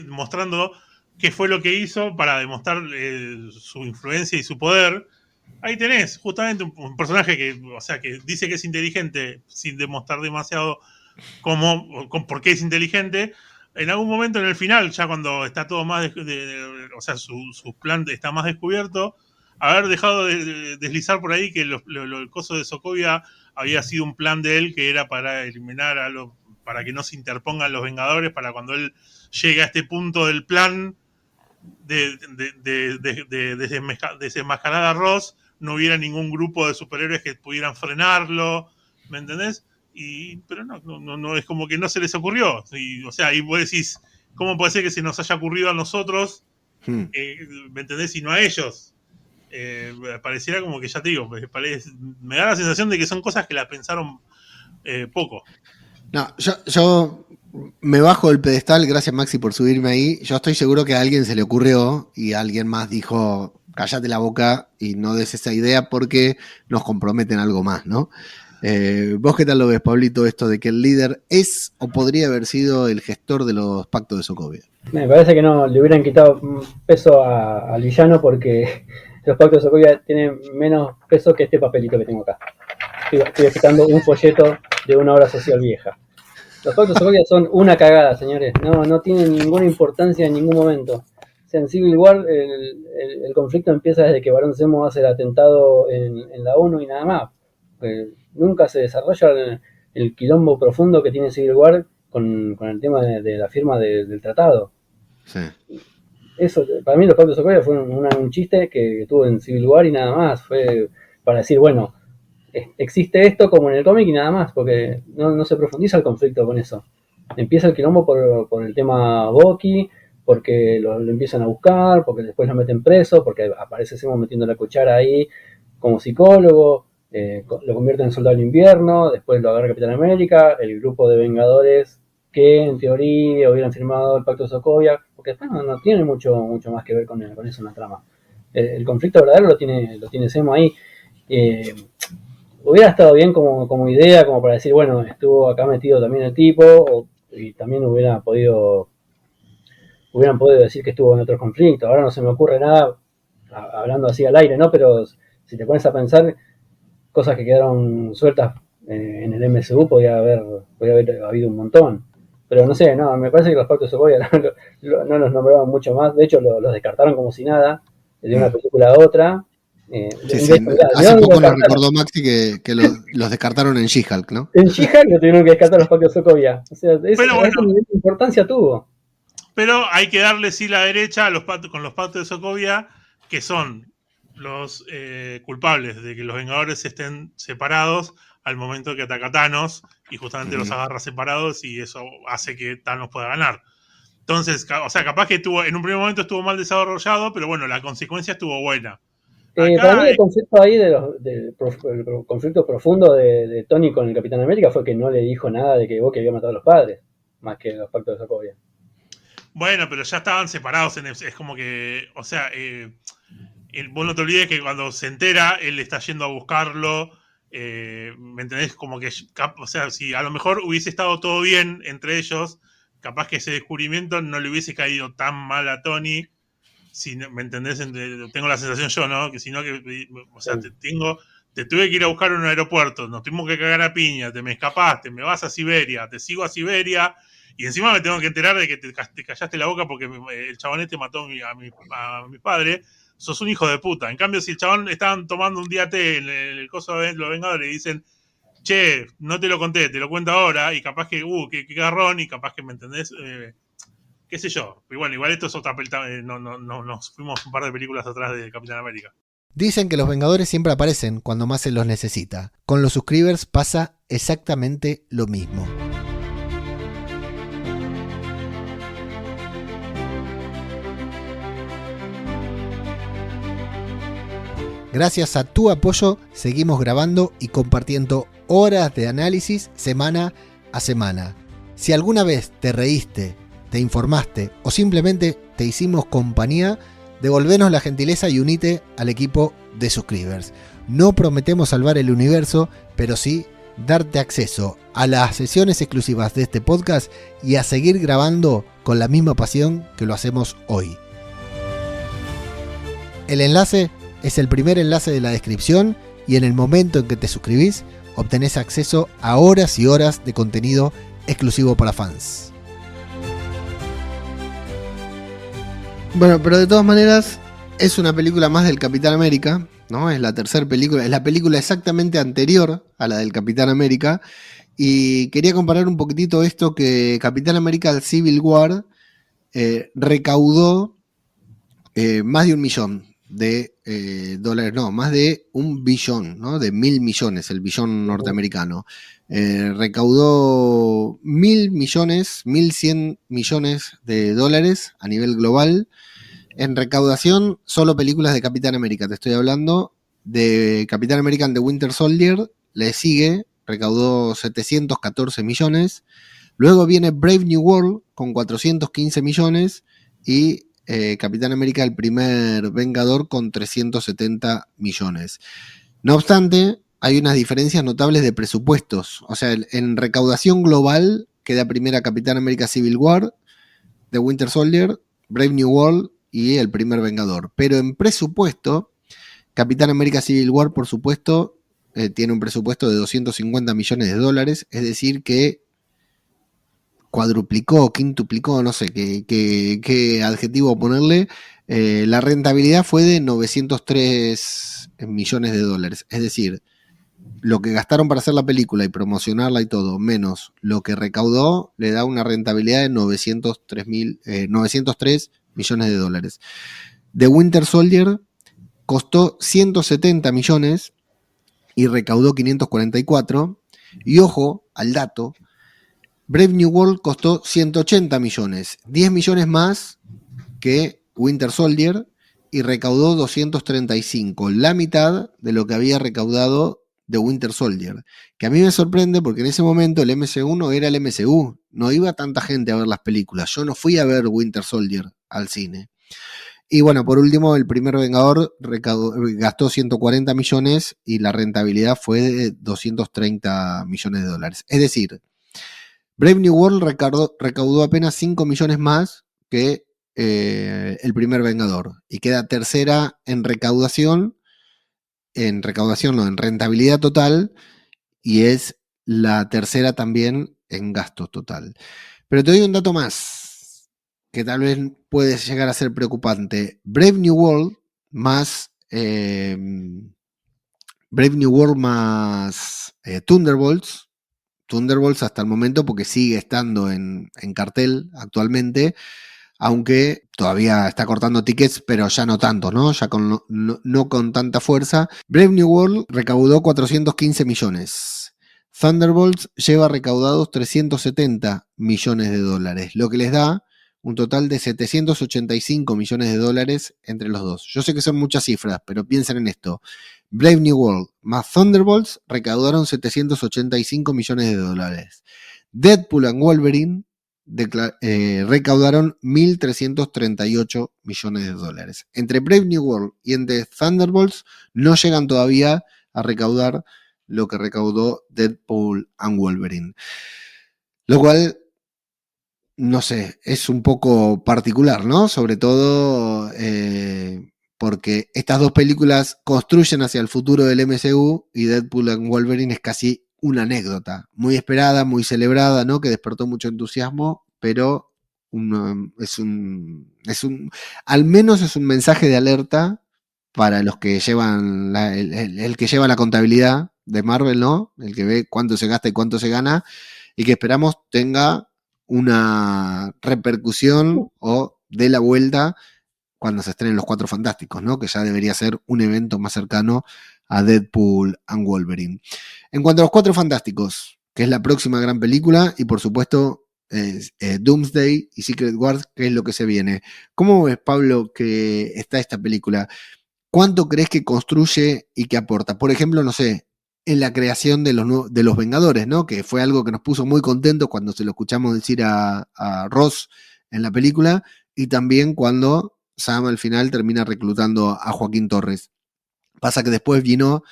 mostrando qué fue lo que hizo para demostrar su influencia y su poder. Ahí tenés justamente un personaje que dice que es inteligente sin demostrar demasiado por qué es inteligente. En algún momento en el final, ya cuando está todo más su plan está más descubierto, haber dejado de deslizar por ahí que el coso de Sokovia había sido un plan de él que era para eliminar para que no se interpongan los Vengadores, para cuando él llegue a este punto del plan de desenmascarar a Ross, no hubiera ningún grupo de superhéroes que pudieran frenarlo, ¿me entendés? Pero no es como que no se les ocurrió. Y vos decís, ¿cómo puede ser que se nos haya ocurrido a nosotros, ¿me entendés? Y no a ellos. Pareciera como que, ya te digo, me da la sensación de que son cosas que las pensaron poco. No, yo me bajo del pedestal, gracias Maxi por subirme ahí. Yo estoy seguro que a alguien se le ocurrió y alguien más dijo, cállate la boca y no des esa idea porque nos comprometen algo más, ¿no? ¿Vos qué tal lo ves, Pablito, esto de que el líder es o podría haber sido el gestor de los pactos de Sokovia? Me parece que no le hubieran quitado peso al villano, porque los pactos de Sokovia tienen menos peso que este papelito que tengo acá. Estoy quitando un folleto de una obra social vieja. Los pactos de Sokovia son una cagada, señores. No tienen ninguna importancia en ningún momento. O sea, en Civil War el conflicto empieza desde que Barón Zemo hace el atentado en la ONU y nada más. Nunca se desarrolla el quilombo profundo que tiene Civil War con el tema de la firma del tratado. Sí. eso, para mí los Pactos de Sokovia fue un chiste que tuvo en Civil War y nada más. Fue para decir, bueno, existe esto como en el cómic y nada más, porque no se profundiza el conflicto con eso. Empieza el quilombo por el tema Bucky, porque lo empiezan a buscar, porque después lo meten preso, porque aparece Zemo metiendo la cuchara ahí como psicólogo, lo convierte en soldado del invierno, después lo agarra Capitán América, el grupo de Vengadores que en teoría hubieran firmado el Pacto de Sokovia, porque después no tiene mucho más que ver con eso en la trama. El conflicto verdadero lo tiene Zemo ahí. Hubiera estado bien como idea, como para decir, bueno, estuvo acá metido también el tipo, y también hubieran podido decir que estuvo en otro conflicto. Ahora no se me ocurre nada, hablando así al aire, ¿no? Pero si te pones a pensar, cosas que quedaron sueltas en el MCU podía haber habido un montón. Pero no sé, me parece que los Pactos de Sokovia no los nombraban mucho más. De hecho, los descartaron como si nada, de una película a otra. Sí. Hace poco nos recordó Maxi que los descartaron en She-Hulk, ¿no? En She-Hulk lo tuvieron que descartar los Pactos de Sokovia. O sea, ese nivel de importancia tuvo. Pero hay que darle sí la derecha con los Pactos de Sokovia, que son los culpables de que los Vengadores estén separados al momento que ataca Thanos, y justamente los agarra separados, y eso hace que Thanos pueda ganar. Entonces, o sea, capaz que en un primer momento estuvo mal desarrollado, pero bueno, la consecuencia estuvo buena. Para mí el concepto ahí del conflicto profundo de Tony con el Capitán América fue que no le dijo nada de que Bucky había matado a los padres, más que los Pactos de Sokovia. Bueno, pero ya estaban separados, es como que, o sea, vos no te olvides que cuando se entera, él está yendo a buscarlo, ¿me entendés? Como que, o sea, si a lo mejor hubiese estado todo bien entre ellos, capaz que ese descubrimiento no le hubiese caído tan mal a Tony, si, ¿me entendés? Tengo la sensación yo, ¿no? Que sino que, o sea, te tuve que ir a buscar en un aeropuerto, nos tuvimos que cagar a piña, te me escapaste, me vas a Siberia, te sigo a Siberia, y encima me tengo que enterar de que te callaste la boca porque el chabonete mató a mi padre. Sos un hijo de puta. En cambio, si el chabón estaban tomando un día té en el coso de los Vengadores y dicen, che, no te lo conté, te lo cuento ahora, y capaz que, qué garrón, y capaz que, ¿me entendés? Qué sé yo. Y bueno, igual esto es otra película, nos fuimos un par de películas atrás de Capitán América. Dicen que los Vengadores siempre aparecen cuando más se los necesita. Con los subscribers pasa exactamente lo mismo. Gracias a tu apoyo seguimos grabando y compartiendo horas de análisis semana a semana. Si alguna vez te reíste, te informaste o simplemente te hicimos compañía, devolvenos la gentileza y unite al equipo de subscribers. No prometemos salvar el universo, pero sí darte acceso a las sesiones exclusivas de este podcast y a seguir grabando con la misma pasión que lo hacemos hoy. El enlace es el primer enlace de la descripción y en el momento en que te suscribís obtenés acceso a horas y horas de contenido exclusivo para fans. Bueno, pero de todas maneras es una película más del Capitán América, ¿no? Es la tercera película, es la película exactamente anterior a la del Capitán América, y quería comparar un poquitito esto que Capitán América Civil War recaudó más de $1 millón de dólares, no, más de $1 billón, ¿no? De 1.000 millones, el billón norteamericano. Recaudó 1.000 millones, 1.100 millones de dólares a nivel global. En recaudación, solo películas de Capitán América, te estoy hablando de Capitán América and the Winter Soldier, le sigue, recaudó 714 millones. Luego viene Brave New World con 415 millones y Capitán América el primer Vengador con 370 millones. No obstante, hay unas diferencias notables de presupuestos. O sea, en recaudación global queda primera Capitán América Civil War, The Winter Soldier, Brave New World y el primer Vengador. Pero en presupuesto, Capitán América Civil War, por supuesto, tiene un presupuesto de 250 millones de dólares, es decir que cuadruplicó, quintuplicó, no sé qué adjetivo ponerle. La rentabilidad fue de 903 millones de dólares. Es decir, lo que gastaron para hacer la película y promocionarla y todo, menos lo que recaudó, le da una rentabilidad de 903 millones de dólares. The Winter Soldier costó 170 millones y recaudó 544. Y ojo al dato, Brave New World costó 180 millones, 10 millones más que Winter Soldier y recaudó 235, la mitad de lo que había recaudado de Winter Soldier, que a mí me sorprende porque en ese momento el MCU no era el MCU, no iba tanta gente a ver las películas, yo no fui a ver Winter Soldier al cine. Y bueno, por último, el primer Vengador gastó 140 millones y la rentabilidad fue de 230 millones de dólares. Es decir, Brave New World recaudó apenas 5 millones más que el primer Vengador y queda tercera en recaudación no, en rentabilidad total, y es la tercera también en gasto total. Pero te doy un dato más, que tal vez puede llegar a ser preocupante. Brave New World más Thunderbolts hasta el momento, porque sigue estando en cartel actualmente, aunque todavía está cortando tickets, pero ya no tanto, ¿no? Ya no con tanta fuerza. Brave New World recaudó 415 millones. Thunderbolts lleva recaudados 370 millones de dólares, lo que les da un total de 785 millones de dólares entre los dos. Yo sé que son muchas cifras, pero piensen en esto. Brave New World más Thunderbolts recaudaron 785 millones de dólares. Deadpool and Wolverine recaudaron 1.338 millones de dólares. Entre Brave New World y entre Thunderbolts no llegan todavía a recaudar lo que recaudó Deadpool and Wolverine. Lo cual, no sé, es un poco particular, ¿no? Sobre todo porque estas dos películas construyen hacia el futuro del MCU y Deadpool and Wolverine es casi una anécdota, muy esperada, muy celebrada, ¿no? Que despertó mucho entusiasmo, pero al menos es un mensaje de alerta para los que llevan el que lleva la contabilidad de Marvel, ¿no? El que ve cuánto se gasta y cuánto se gana, y que esperamos tenga una repercusión o dé la vuelta cuando se estrenen los Cuatro Fantásticos, ¿no? Que ya debería ser un evento más cercano a Deadpool and Wolverine. En cuanto a los Cuatro Fantásticos, que es la próxima gran película, y por supuesto Doomsday y Secret Wars, que es lo que se viene. ¿Cómo ves, Pablo, que está esta película? ¿Cuánto crees que construye y que aporta? Por ejemplo, no sé, en la creación de los Vengadores, ¿no? Que fue algo que nos puso muy contentos cuando se lo escuchamos decir a Ross en la película, y también cuando Sam al final termina reclutando a Joaquín Torres. Pasa que después vino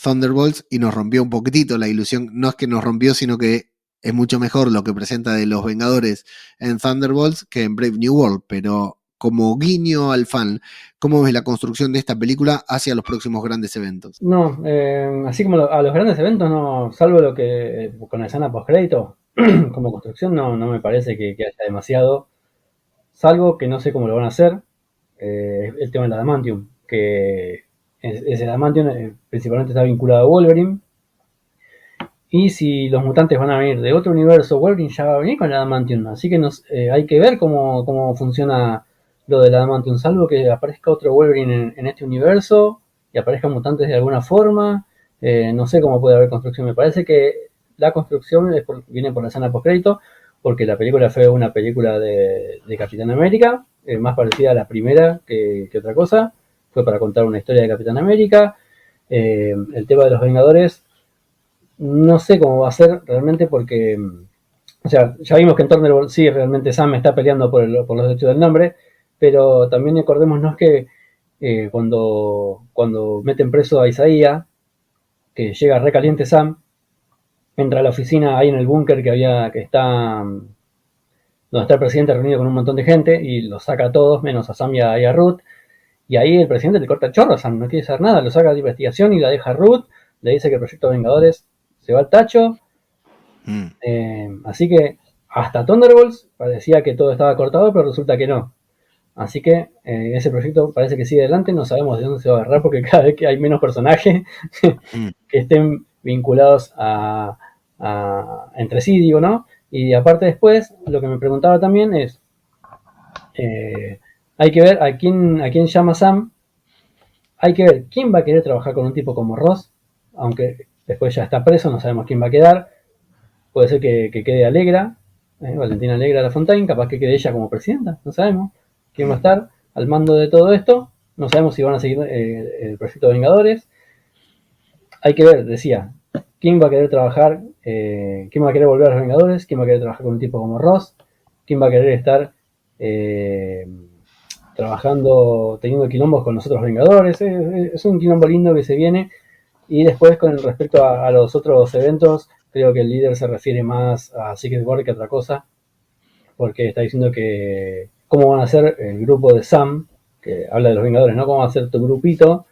Thunderbolts y nos rompió un poquitito la ilusión. No es que nos rompió, sino que es mucho mejor lo que presenta de los Vengadores en Thunderbolts que en Brave New World, pero como guiño al fan, ¿cómo ves la construcción de esta película hacia los próximos grandes eventos? No, así como a los grandes eventos, no, salvo lo que con la escena post-crédito, como construcción no me parece que haya demasiado, salvo que no sé cómo lo van a hacer, el tema del Adamantium, que ese Adamantium principalmente está vinculado a Wolverine, y si los mutantes van a venir de otro universo, Wolverine ya va a venir con el Adamantium, así que hay que ver cómo funciona lo del Adamantium, salvo que aparezca otro Wolverine en este universo y aparezcan mutantes de alguna forma. No sé cómo puede haber construcción. Me parece que la construcción viene por la escena postcrédito, porque la película fue una película de Capitán América, más parecida a la primera que otra cosa. Fue para contar una historia de Capitán América. El tema de los Vengadores no sé cómo va a ser realmente, porque o sea, ya vimos que en Thunderbolt sí, realmente Sam está peleando por los derechos del nombre, pero también acordémonos que cuando meten preso a Isaiah, que llega recaliente Sam, entra a la oficina ahí en el búnker que está donde está el presidente reunido con un montón de gente, y los saca a todos, menos a Sam y a Ruth, y ahí el presidente le corta el chorro a Sam, no quiere saber nada, lo saca de investigación y la deja a Ruth, le dice que el proyecto Vengadores se va al tacho. Así que hasta Thunderbolts parecía que todo estaba cortado, pero resulta que no. Así que ese proyecto parece que sigue adelante, no sabemos de dónde se va a agarrar porque cada vez que hay menos personajes que estén vinculados entre sí, digo, ¿no? Y aparte después, lo que me preguntaba también es, hay que ver a quién llama Sam, hay que ver quién va a querer trabajar con un tipo como Ross, aunque después ya está preso, no sabemos quién va a quedar, puede ser que quede Alegra, Valentina Alegra Lafontaine, capaz que quede ella como presidenta, no sabemos quién va a estar al mando de todo esto, no sabemos si van a seguir el proyecto de Vengadores, hay que ver, decía, quién va a querer trabajar, quién va a querer volver a los Vengadores, quién va a querer trabajar con un tipo como Ross, quién va a querer estar trabajando, teniendo quilombos con los otros Vengadores, es un quilombo lindo que se viene. Y después con respecto a los otros eventos, creo que el líder se refiere más a Secret War que a otra cosa, porque está diciendo que cómo van a ser el grupo de Sam, que habla de los Vengadores, ¿no? Cómo va a ser tu grupito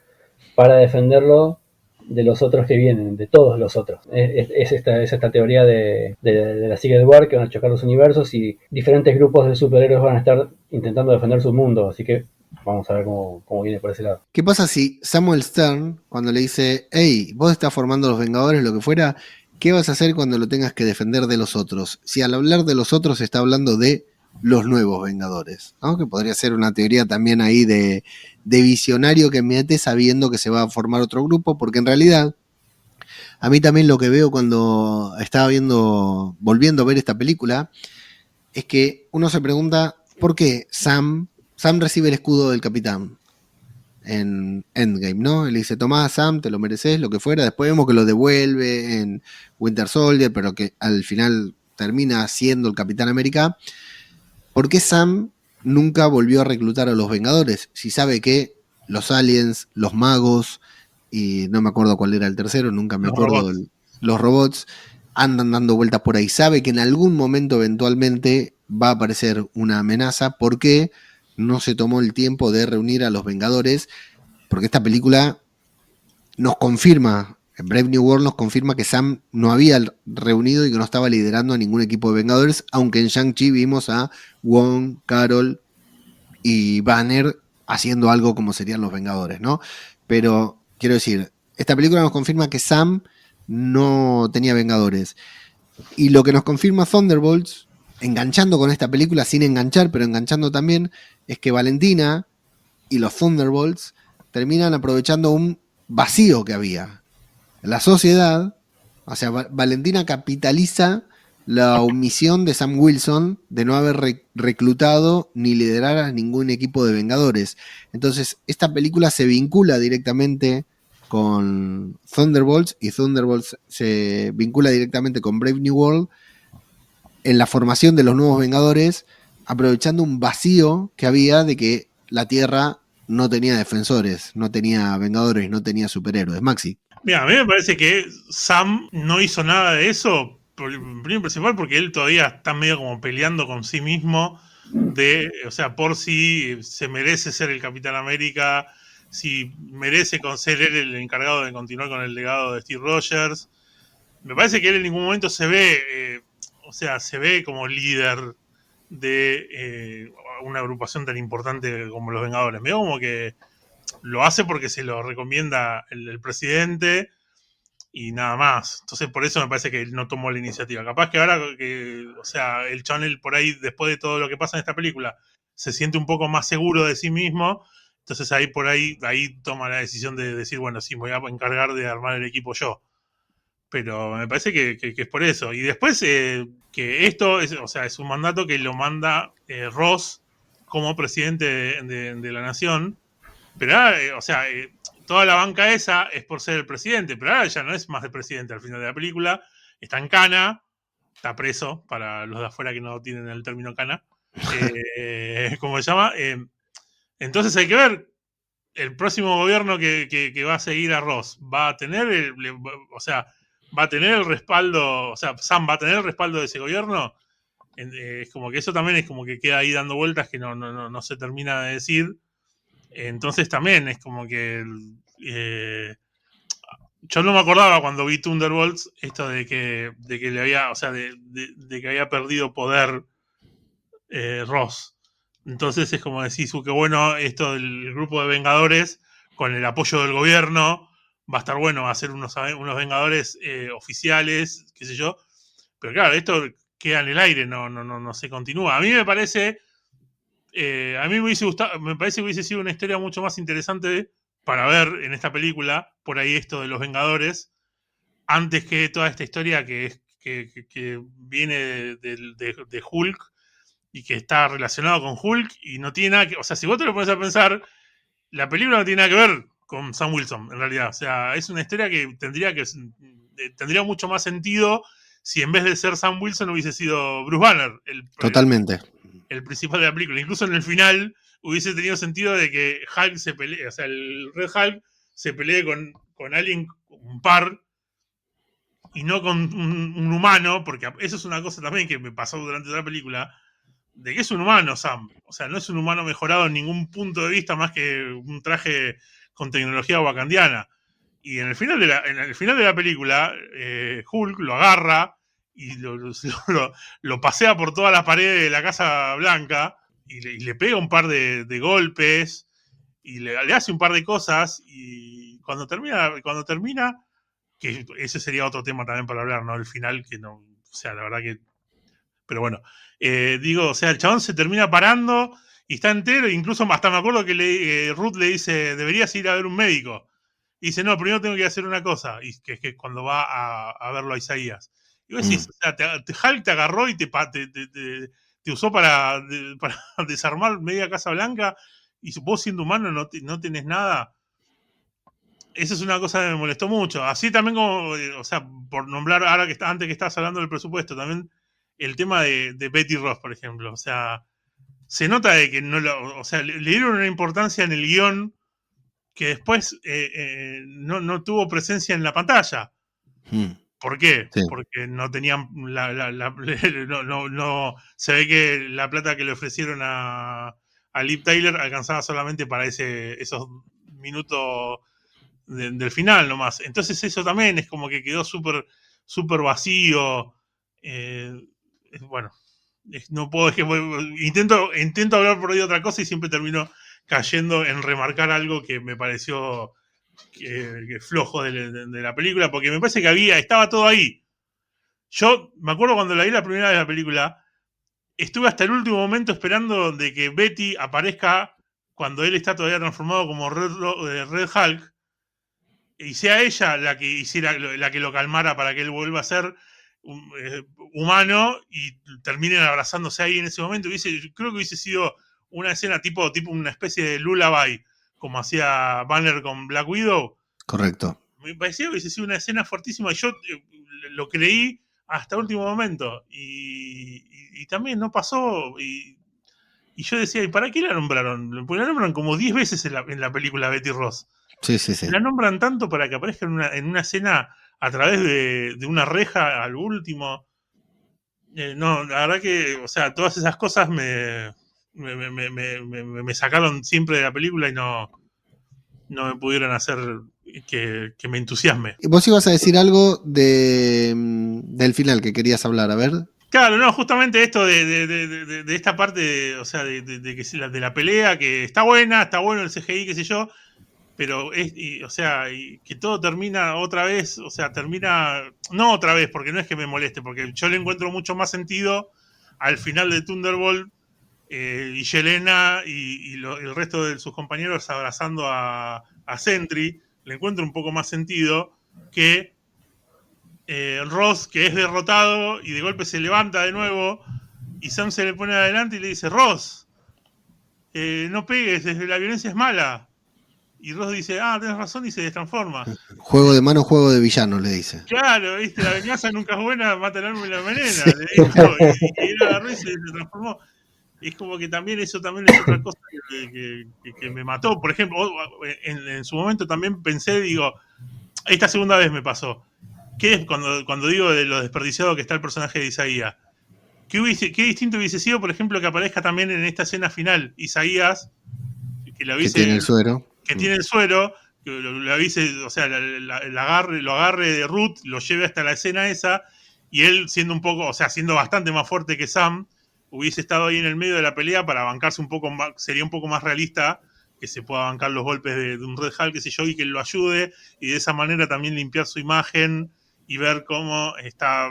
para defenderlo de los otros que vienen, de todos los otros. Es esta teoría de la Secret War, que van a chocar los universos y diferentes grupos de superhéroes van a estar intentando defender su mundo, así que vamos a ver cómo viene por ese lado. ¿Qué pasa si Samuel Stern, cuando le dice, hey, vos estás formando los Vengadores, lo que fuera, ¿qué vas a hacer cuando lo tengas que defender de los otros? Si al hablar de los otros está hablando de los nuevos Vengadores, ¿no? Que podría ser una teoría también ahí de visionario que mete sabiendo que se va a formar otro grupo, porque en realidad a mí también lo que veo cuando estaba volviendo a ver esta película, es que uno se pregunta por qué Sam recibe el escudo del Capitán en Endgame, ¿no? Él dice, tomá, Sam, te lo mereces, lo que fuera. Después vemos que lo devuelve en Winter Soldier, pero que al final termina siendo el Capitán América. ¿Por qué Sam nunca volvió a reclutar a los Vengadores? Si sabe que los aliens, los magos, y no me acuerdo cuál era el tercero, nunca me acuerdo, los robots, andan dando vueltas por ahí. Sabe que en algún momento eventualmente va a aparecer una amenaza. ¿Por qué no se tomó el tiempo de reunir a los Vengadores? Porque esta película nos confirma, en Brave New World nos confirma que Sam no había reunido y que no estaba liderando a ningún equipo de Vengadores, aunque en Shang-Chi vimos a Wong, Carol y Banner haciendo algo como serían los Vengadores, ¿no? Pero, quiero decir, esta película nos confirma que Sam no tenía Vengadores. Y lo que nos confirma Thunderbolts, enganchando con esta película, sin enganchar, pero enganchando también, es que Valentina y los Thunderbolts terminan aprovechando un vacío que había. La sociedad, o sea, Valentina capitaliza la omisión de Sam Wilson de no haber reclutado ni liderar a ningún equipo de Vengadores. Entonces, esta película se vincula directamente con Thunderbolts y Thunderbolts se vincula directamente con Brave New World en la formación de los nuevos Vengadores, aprovechando un vacío que había de que la Tierra no tenía defensores, no tenía Vengadores, no tenía superhéroes. Maxi. Mira, a mí me parece que Sam no hizo nada de eso, primero principal porque él todavía está medio como peleando con sí mismo, o sea, por si se merece ser el Capitán América, si merece ser él el encargado de continuar con el legado de Steve Rogers. Me parece que él en ningún momento se ve, se ve como líder de una agrupación tan importante como los Vengadores. Me veo como que lo hace porque se lo recomienda el presidente y nada más. Entonces por eso me parece que él no tomó la iniciativa. Capaz que ahora el channel por ahí, después de todo lo que pasa en esta película, se siente un poco más seguro de sí mismo. Entonces ahí toma la decisión de decir, bueno, sí, me voy a encargar de armar el equipo yo. Pero me parece que es por eso. Y después que esto es un mandato que lo manda Ross como presidente de la nación. Pero toda la banca esa es por ser el presidente, pero ahora ya no es más el presidente al final de la película. Está en cana, está preso, para los de afuera que no tienen el término cana. ¿Cómo se llama? Entonces hay que ver el próximo gobierno que va a seguir a Ross. Va a tener va a tener el respaldo, Sam va a tener el respaldo de ese gobierno. Es como que eso también es como que queda ahí dando vueltas que no se termina de decir. Entonces también es como que yo no me acordaba cuando vi Thunderbolts esto de que le había, de que había perdido poder Ross. Entonces es como decís, qué bueno esto del grupo de Vengadores con el apoyo del gobierno. Va a estar bueno, va a ser unos Vengadores oficiales, qué sé yo. Pero claro, esto queda en el aire, no se continúa. A mí me parece, a mí me hubiese gustado, me parece que hubiese sido una historia mucho más interesante para ver en esta película, por ahí esto de los Vengadores, antes que toda esta historia que viene de Hulk y que está relacionado con Hulk y no tiene nada que, o sea, si vos te lo pones a pensar, la película no tiene nada que ver con Sam Wilson, en realidad. O sea, es una historia que tendría mucho más sentido si en vez de ser Sam Wilson hubiese sido Bruce Banner Totalmente. el principal de la película. Incluso en el final hubiese tenido sentido de que Hulk se pelee, o sea, el Red Hulk se pelee con alguien, un par, y no con un humano, porque eso es una cosa también que me pasó durante la película, de que es un humano, Sam. O sea, no es un humano mejorado en ningún punto de vista más que un traje con tecnología wakandiana. Y en el final de la película, Hulk lo agarra y lo pasea por todas las paredes de la Casa Blanca y le pega un par de golpes y le hace un par de cosas, y cuando termina, que ese sería otro tema también para hablar, ¿no? El final, que no, o sea, la verdad que... Pero bueno, digo, o sea, el chabón se termina parando y está entero, incluso hasta me acuerdo que Ruth le dice, deberías ir a ver un médico. Y dice, no, primero tengo que hacer una cosa, y que es que cuando va a verlo a Isaías. Y vos decís, o sea, Hulk te agarró y te usó para desarmar media Casa Blanca, y vos siendo humano no tenés nada. Esa es una cosa que me molestó mucho. Así también como, o sea, por nombrar ahora antes que estabas hablando del presupuesto, también el tema de Betty Ross, por ejemplo. O sea, se nota de que o sea, le dieron una importancia en el guión que después no tuvo presencia en la pantalla. ¿Por qué? Sí. Porque no tenían no se ve que la plata que le ofrecieron a Liv Tyler alcanzaba solamente para esos minutos del final nomás. Entonces eso también es como que quedó súper vacío. Bueno, no puedo, intento hablar por ahí de otra cosa y siempre termino cayendo en remarcar algo que me pareció que flojo de la película, porque me parece que estaba todo ahí. Yo me acuerdo cuando la vi la primera vez la película, estuve hasta el último momento esperando de que Betty aparezca cuando él está todavía transformado como Red Hulk, y sea ella la que lo calmara para que él vuelva a ser humano y terminen abrazándose ahí en ese momento. Creo que hubiese sido una escena tipo una especie de lullaby, como hacía Banner con Black Widow. Correcto. Me parecía que hubiese sido una escena fuertísima y yo lo creí hasta el último momento, y también no pasó, y yo decía, ¿y para qué la nombraron? Porque la nombran como 10 veces en la película Betty Ross. Sí. La nombran tanto para que aparezca en una escena a través de una reja al último. No, la verdad que, o sea, todas esas cosas me sacaron siempre de la película y no me pudieron hacer que me entusiasme. Vos ibas a decir algo del final que querías hablar, a ver. Claro, no, justamente esto de esta parte, o sea, de la pelea, que está bueno el CGI, qué sé yo, pero o sea, que todo termina otra vez, o sea, no otra vez, porque no es que me moleste, porque yo le encuentro mucho más sentido al final de Thunderbolt, y Yelena y el resto de sus compañeros abrazando a Sentry, le encuentro un poco más sentido que Ross, que es derrotado y de golpe se levanta de nuevo y Sam se le pone adelante y le dice, Ross, no pegues, la violencia es mala. Y Ross dice, tenés razón, y se destransforma. Juego de mano, juego de villano, le dice. Claro, viste, la venganza nunca es buena, mata el alma y la envenena. Sí. Le dijo, y él agarró y se transformó. Es como que eso también es otra cosa que me mató. Por ejemplo, en su momento también pensé, digo, esta segunda vez me pasó. ¿Qué es cuando digo de lo desperdiciado que está el personaje de Isaías? ¿Qué distinto hubiese sido, por ejemplo, que aparezca también en esta escena final Isaías, que tiene el suero? Que tiene el suero, que lo avise, o sea, lo agarre de Ruth, lo lleve hasta la escena esa, y él siendo bastante más fuerte que Sam, hubiese estado ahí en el medio de la pelea para bancarse un poco más, sería un poco más realista que se pueda bancar los golpes de un Red Hulk, qué sé yo, y que lo ayude, y de esa manera también limpiar su imagen y ver cómo está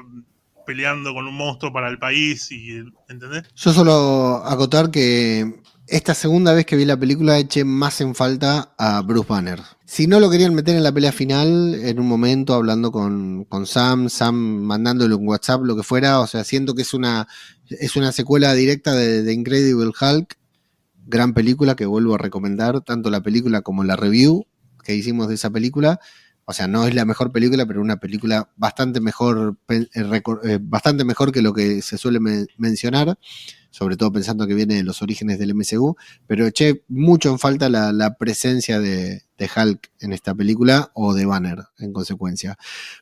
peleando con un monstruo para el país, y ¿entendés? Yo solo acotar que esta segunda vez que vi la película eché más en falta a Bruce Banner. Si no lo querían meter en la pelea final, en un momento hablando con Sam mandándole un WhatsApp, lo que fuera, o sea, siento que es una secuela directa de Incredible Hulk, gran película que vuelvo a recomendar, tanto la película como la review que hicimos de esa película. O sea, no es la mejor película, pero una película bastante mejor que lo que se suele mencionar, sobre todo pensando que viene de los orígenes del MCU, pero eché mucho en falta la presencia de Hulk en esta película, o de Banner, en consecuencia.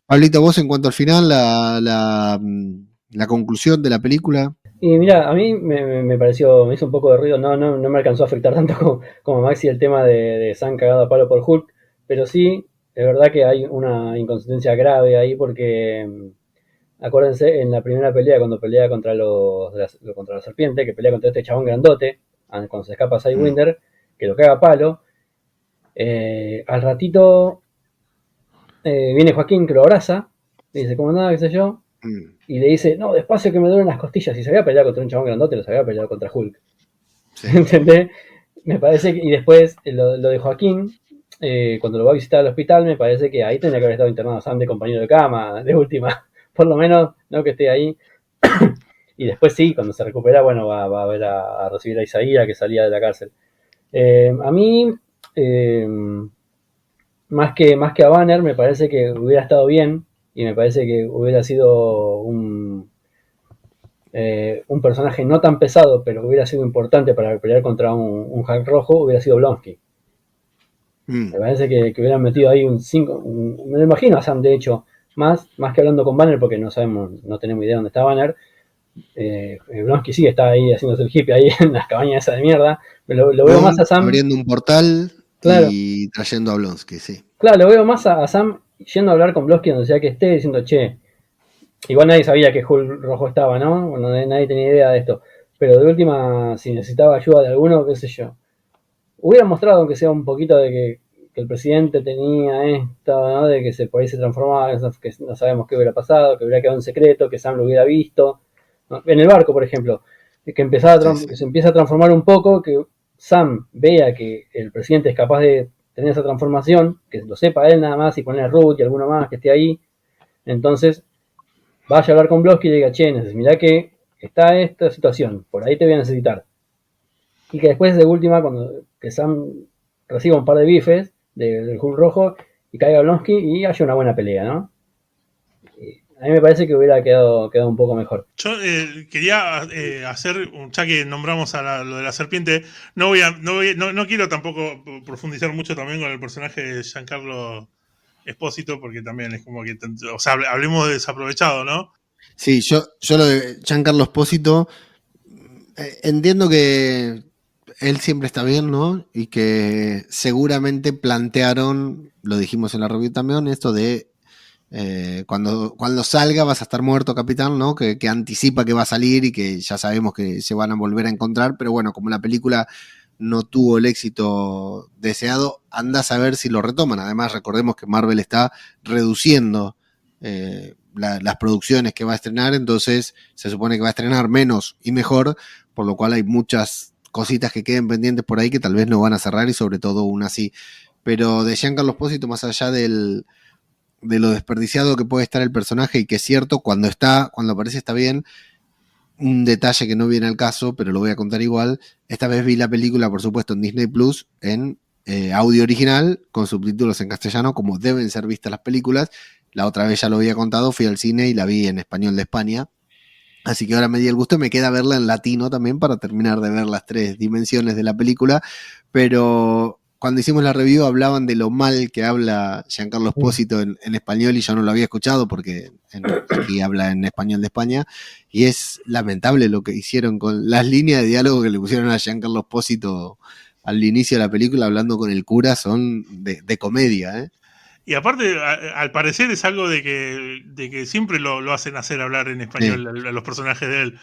Pablito, vos en cuanto al final, la conclusión de la película. Y mira, a mí me pareció, me hizo un poco de ruido, no me alcanzó a afectar tanto como Maxi el tema de Sam cagado a palo por Hulk, pero sí, es verdad que hay una inconsistencia grave ahí porque, acuérdense, en la primera pelea, cuando pelea contra la serpiente, que pelea contra este chabón grandote, cuando se escapa Sidewinder, que lo caga a palo, al ratito viene Joaquín que lo abraza, y dice, como nada, qué sé yo, y le dice, no, despacio que me duelen las costillas. Si se había peleado contra un chabón grandote, lo se había peleado contra Hulk. Sí. ¿Entendés? Me parece que, y después lo de Joaquín, cuando lo va a visitar al hospital, me parece que ahí tendría que haber estado internado Sam de compañero de cama, de última. Por lo menos, no que esté ahí. Y después sí, cuando se recupera, bueno, va a ver a recibir a Isaías, que salía de la cárcel. A mí, más que a Banner, me parece que hubiera estado bien. Y me parece que hubiera sido un personaje no tan pesado, pero hubiera sido importante para pelear contra un Hulk rojo, hubiera sido Blonsky. Me parece que hubieran metido ahí un 5. Me lo imagino a Sam, de hecho, más que hablando con Banner, porque no tenemos idea dónde está Banner. Blonsky sí está ahí haciéndose el hippie ahí en las cabañas esas de mierda. Lo veo más a Sam abriendo un portal, claro, y trayendo a Blonsky, sí. Claro, lo veo más a Sam yendo a hablar con Blonsky donde sea que esté, diciendo, che, igual nadie sabía que Hulk rojo estaba, ¿no? Bueno, nadie tenía idea de esto. Pero de última, si necesitaba ayuda de alguno, qué sé yo. Hubiera mostrado, aunque sea un poquito, de que el presidente tenía esto, ¿no? De que por ahí se transformaba, que no sabemos qué hubiera pasado, que hubiera quedado en secreto, que Sam lo hubiera visto. ¿No? En el barco, por ejemplo, que se empieza a transformar un poco, que Sam vea que el presidente es capaz de tener esa transformación, que lo sepa él nada más, y poner a Ruth y alguno más que esté ahí. Entonces vaya a hablar con Blonsky y diga, che, mirá que está esta situación, por ahí te voy a necesitar. Y que después de última, que Sam reciba un par de bifes del Hulk rojo y caiga Blonsky y haya una buena pelea, ¿no? A mí me parece que hubiera quedado un poco mejor. Yo quería hacer, ya que nombramos lo de la serpiente, no quiero tampoco profundizar mucho también con el personaje de Giancarlo Espósito, porque también es como que, o sea, hablemos de desaprovechado, ¿no? Sí, yo lo de Giancarlo Espósito, entiendo que él siempre está bien, ¿no? Y que seguramente plantearon, lo dijimos en la review también, esto de cuando salga vas a estar muerto, capitán, ¿no? Que anticipa que va a salir y que ya sabemos que se van a volver a encontrar, pero bueno, como la película no tuvo el éxito deseado, anda a saber si lo retoman. Además, recordemos que Marvel está reduciendo las producciones que va a estrenar, entonces se supone que va a estrenar menos y mejor, por lo cual hay muchas cositas que queden pendientes por ahí que tal vez no van a cerrar, y sobre todo una así. Pero de Giancarlo Espósito, más allá de lo desperdiciado que puede estar el personaje, y que es cierto, cuando aparece está bien, un detalle que no viene al caso, pero lo voy a contar igual. Esta vez vi la película, por supuesto, en Disney Plus, en audio original, con subtítulos en castellano, como deben ser vistas las películas. La otra vez ya lo había contado, fui al cine y la vi en español de España. Así que ahora me di el gusto y me queda verla en latino también para terminar de ver las 3 dimensiones de la película. Pero cuando hicimos la review hablaban de lo mal que habla Giancarlo Espósito en español, y yo no lo había escuchado porque aquí habla en español de España, y es lamentable lo que hicieron con las líneas de diálogo que le pusieron a Giancarlo Espósito al inicio de la película hablando con el cura, son de comedia, ¿eh? Y aparte, al parecer es algo de que siempre lo hacen hacer hablar en español, sí, a los personajes de él.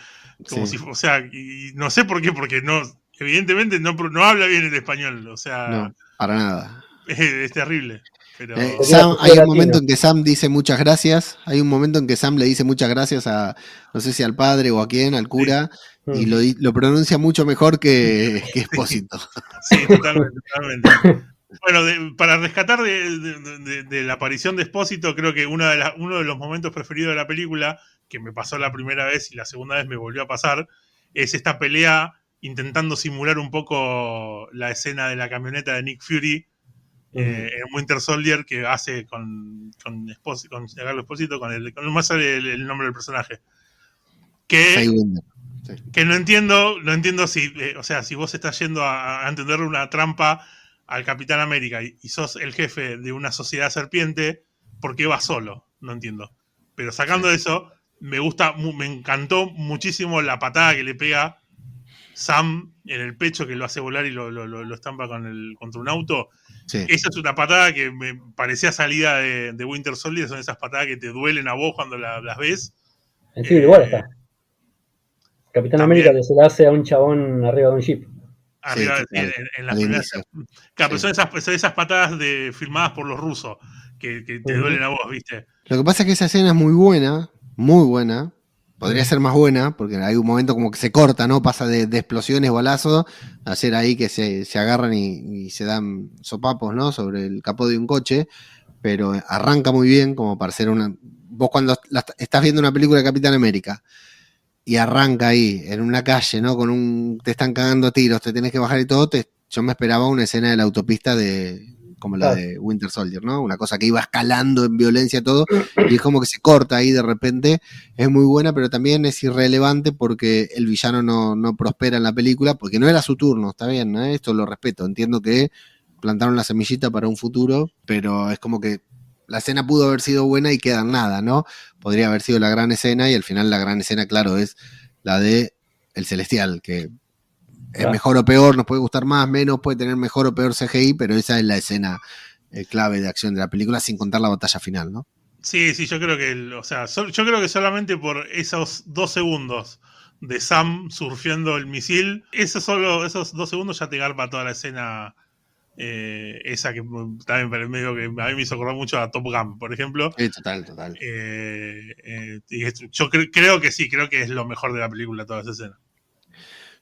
Como Sí. si, o sea, y no sé por qué, porque no, evidentemente no habla bien el español, o sea, No, para nada. es terrible. Pero Sam, hay un latino. momento en que Sam dice muchas gracias. Hay un momento en que Sam le dice muchas gracias a, no sé si al padre o a quién, al cura, y lo pronuncia mucho mejor que Espósito. sí, totalmente, totalmente. Bueno, para rescatar de la aparición de Espósito, creo que uno de los momentos preferidos de la película, que me pasó la primera vez y la segunda vez me volvió a pasar, es esta pelea intentando simular un poco la escena de la camioneta de Nick Fury en Winter Soldier, que hace con Giancarlo Espósito, no me sale el nombre del personaje. Faye Que Winder. que no entiendo si, o sea, si vos estás yendo a entender una trampa al Capitán América y sos el jefe de una sociedad serpiente, ¿por qué vas solo? No entiendo. Pero sacando eso, me encantó muchísimo la patada que le pega Sam en el pecho, que lo hace volar y lo estampa contra un auto. Sí. Esa es una patada que me parecía salida de Winter Soldier, son esas patadas que te duelen a vos cuando las ves. En Civil War está. Capitán también. América se la hace a un chabón arriba de un jeep. Arriba, Sí, total. en la Al primera. inicio. Claro, Sí. pero son esas patadas filmadas por los rusos que te duelen a vos, ¿viste? Lo que pasa es que esa escena es muy buena, muy buena. Podría ser más buena, porque hay un momento como que se corta, ¿no? Pasa de explosiones, balazos, a hacer ahí que se agarran y se dan sopapos, ¿no? Sobre el capó de un coche, pero arranca muy bien como para ser una... Vos cuando estás viendo una película de Capitán América y arranca ahí, en una calle, ¿no? Te están cagando tiros, te tenés que bajar y todo, yo me esperaba una escena de la autopista como la de Winter Soldier, ¿no? Una cosa que iba escalando en violencia todo, y es como que se corta ahí de repente, es muy buena, pero también es irrelevante porque el villano no prospera en la película, porque no era su turno, está bien, ¿no? Esto lo respeto, entiendo que plantaron la semillita para un futuro, pero es como que la escena pudo haber sido buena y queda en nada, ¿no? Podría haber sido la gran escena, y al final la gran escena, claro, es la de El Celestial, que es mejor o peor, nos puede gustar más, menos, puede tener mejor o peor CGI, pero esa es la escena clave de acción de la película, sin contar la batalla final, ¿no? Sí, yo creo que, yo creo que solamente por esos 2 segundos de Sam surfeando el misil, esos 2 segundos ya te garpa toda la escena esa que también medio que a mí me hizo acordar mucho a Top Gun, por ejemplo. Sí, total. Yo creo que sí, creo que es lo mejor de la película toda esa escena.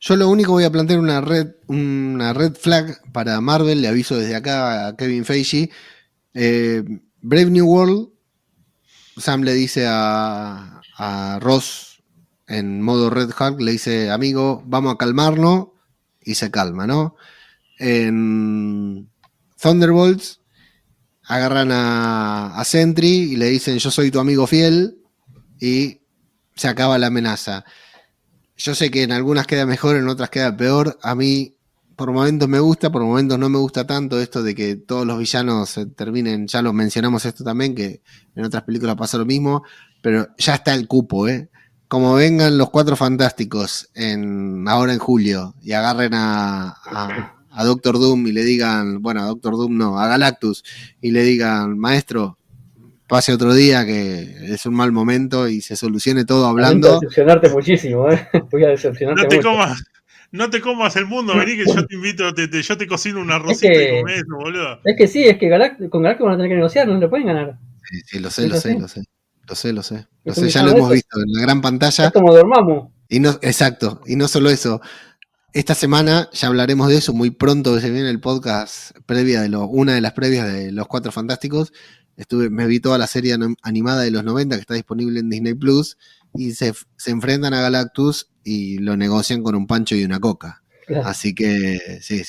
Yo lo único voy a plantear una red flag para Marvel, le aviso desde acá a Kevin Feige. Brave New World, Sam le dice a Ross en modo Red Hulk, le dice, amigo, vamos a calmarnos, y se calma, ¿no? En Thunderbolts agarran a Sentry y le dicen, yo soy tu amigo fiel, y se acaba la amenaza. Yo sé que en algunas queda mejor, en otras queda peor. A mí por momentos me gusta, por momentos no me gusta tanto esto de que todos los villanos terminen, ya lo mencionamos esto también, que en otras películas pasa lo mismo, pero ya está el cupo, ¿eh? Como vengan los Cuatro Fantásticos ahora en julio y agarren a Doctor Doom y le digan, bueno, a Doctor Doom no, a Galactus, y le digan, maestro, pase otro día que es un mal momento y se solucione todo hablando. Voy a decepcionarte muchísimo, Voy a decepcionarte mucho. No te comas el mundo, vení que yo te invito, yo te cocino un arrocito y comés, boludo. Es que sí, es que con Galactus van a tener que negociar, no le pueden ganar. Sí, lo sé. Ya lo hemos visto en la gran pantalla. Es como Dormammu. Exacto, y no solo eso. Esta semana ya hablaremos de eso, muy pronto se viene el podcast una de las previas de Los Cuatro Fantásticos. Me vi toda la serie animada de los 90 que está disponible en Disney Plus, y se enfrentan a Galactus y lo negocian con un pancho y una coca. Claro. Así que sí.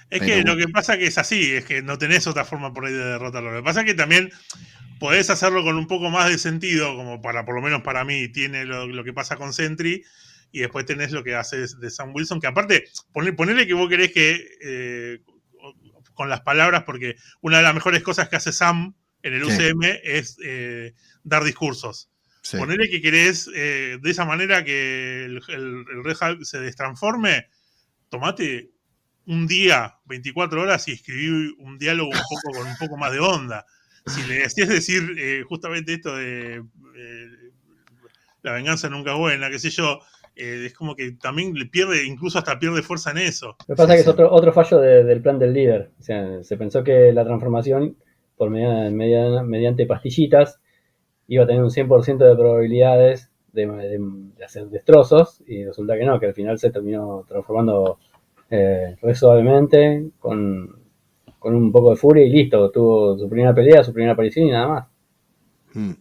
Es que lo que pasa que es así, es que no tenés otra forma por ahí de derrotarlo. Lo que pasa es que también podés hacerlo con un poco más de sentido, como por lo menos para mí, tiene lo que pasa con Sentry, y después tenés lo que hace de Sam Wilson, que aparte, ponele que vos querés que, con las palabras, porque una de las mejores cosas que hace Sam en el UCM es dar discursos. Sí. Ponele que querés de esa manera que el Red Hulk se destransforme, tomate un día, 24 horas, y escribí un diálogo con un poco más de onda. Si le decías decir justamente esto de la venganza nunca es buena, qué sé yo, es como que también le pierde, incluso hasta pierde fuerza en eso. Lo que pasa Sí, es que sí. es otro fallo del plan del líder. O sea, se pensó que la transformación por mediante pastillitas iba a tener un 100% de probabilidades de hacer destrozos, y resulta que no, que al final se terminó transformando re suavemente, con un poco de furia y listo. Tuvo su primera pelea, su primera aparición y nada más. Mm.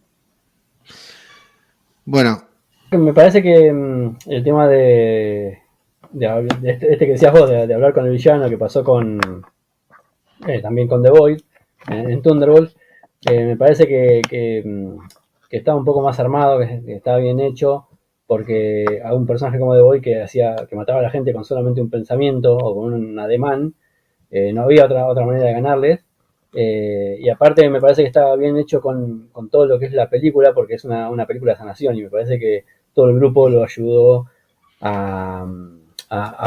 Bueno, Me parece que el tema de este que decías vos, de hablar con el villano, que pasó también con The Void en Thunderbolt, me parece que estaba un poco más armado, que estaba bien hecho, porque a un personaje como The Void que mataba a la gente con solamente un pensamiento o con un ademán, no había otra manera de ganarles. Y aparte me parece que estaba bien hecho con todo lo que es la película, porque es una película de sanación, y me parece que todo el grupo lo ayudó a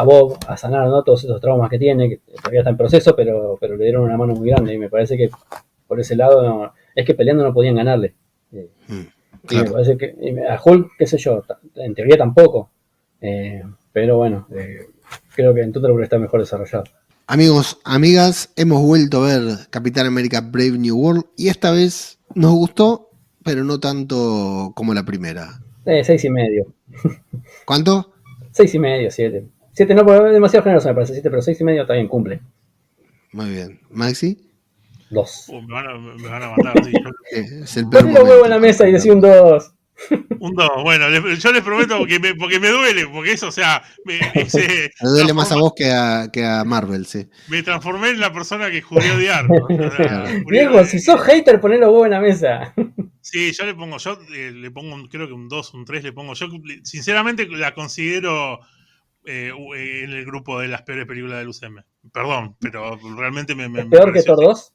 Bob a sanar, ¿no?, todos esos traumas que tiene, que todavía está en proceso, pero le dieron una mano muy grande, y me parece que por ese lado es que peleando no podían ganarle. Y me parece que a Hulk, qué sé yo, en teoría tampoco, pero bueno, creo que en Thunderbolt está mejor desarrollado. amigos, amigas, hemos vuelto a ver Capitán América Brave New World y esta vez nos gustó, pero no tanto como la primera. 6,5. ¿Cuánto? 6,5, 7. 7 no, porque es demasiado generoso me parece, 7, pero 6,5 también cumple. Muy bien. ¿Maxi? 2. Me van a matar. Sí, Es el peor Poné los huevos en la momento. mesa y decí un 2. un 2. Bueno, yo les prometo porque me duele, porque eso, o sea, Me duele más a vos que a Marvel, sí. me transformé en la persona que juré odiar, ¿no? O sea, Claro. Diego, si sos hater, poné los huevos en la mesa. Sí, yo le pongo creo que un 2, un 3 le pongo. Yo sinceramente la considero en el grupo de las peores películas del UCM. Perdón, pero realmente me ¿Es peor que pareció Thor 2?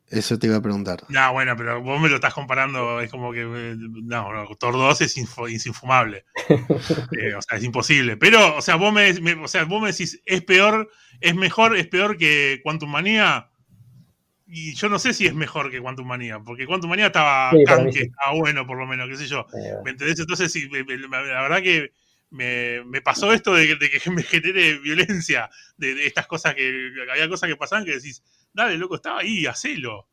Eso te iba a preguntar. No, bueno, pero vos me lo estás comparando, es como que no, Thor 2 es infumable. O sea, es imposible. Pero, o sea, vos me decís, es peor que Quantum Manía. Y yo no sé si es mejor que Quantum Manía, porque Quantum Manía estaba Sí, para mí sí. estaba bueno, por lo menos, qué sé yo. ¿Me entendés? Entonces, sí, la verdad que me pasó esto de que me genere violencia, de estas cosas que había cosas que pasaban que decís, dale, loco, estaba ahí, hacelo.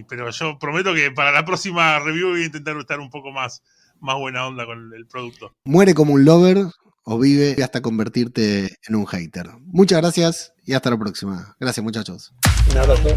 Pero yo prometo que para la próxima review voy a intentar estar un poco más buena onda con el producto. Muere como un lover o vive hasta convertirte en un hater. Muchas gracias y hasta la próxima. Gracias, muchachos. Un abrazo.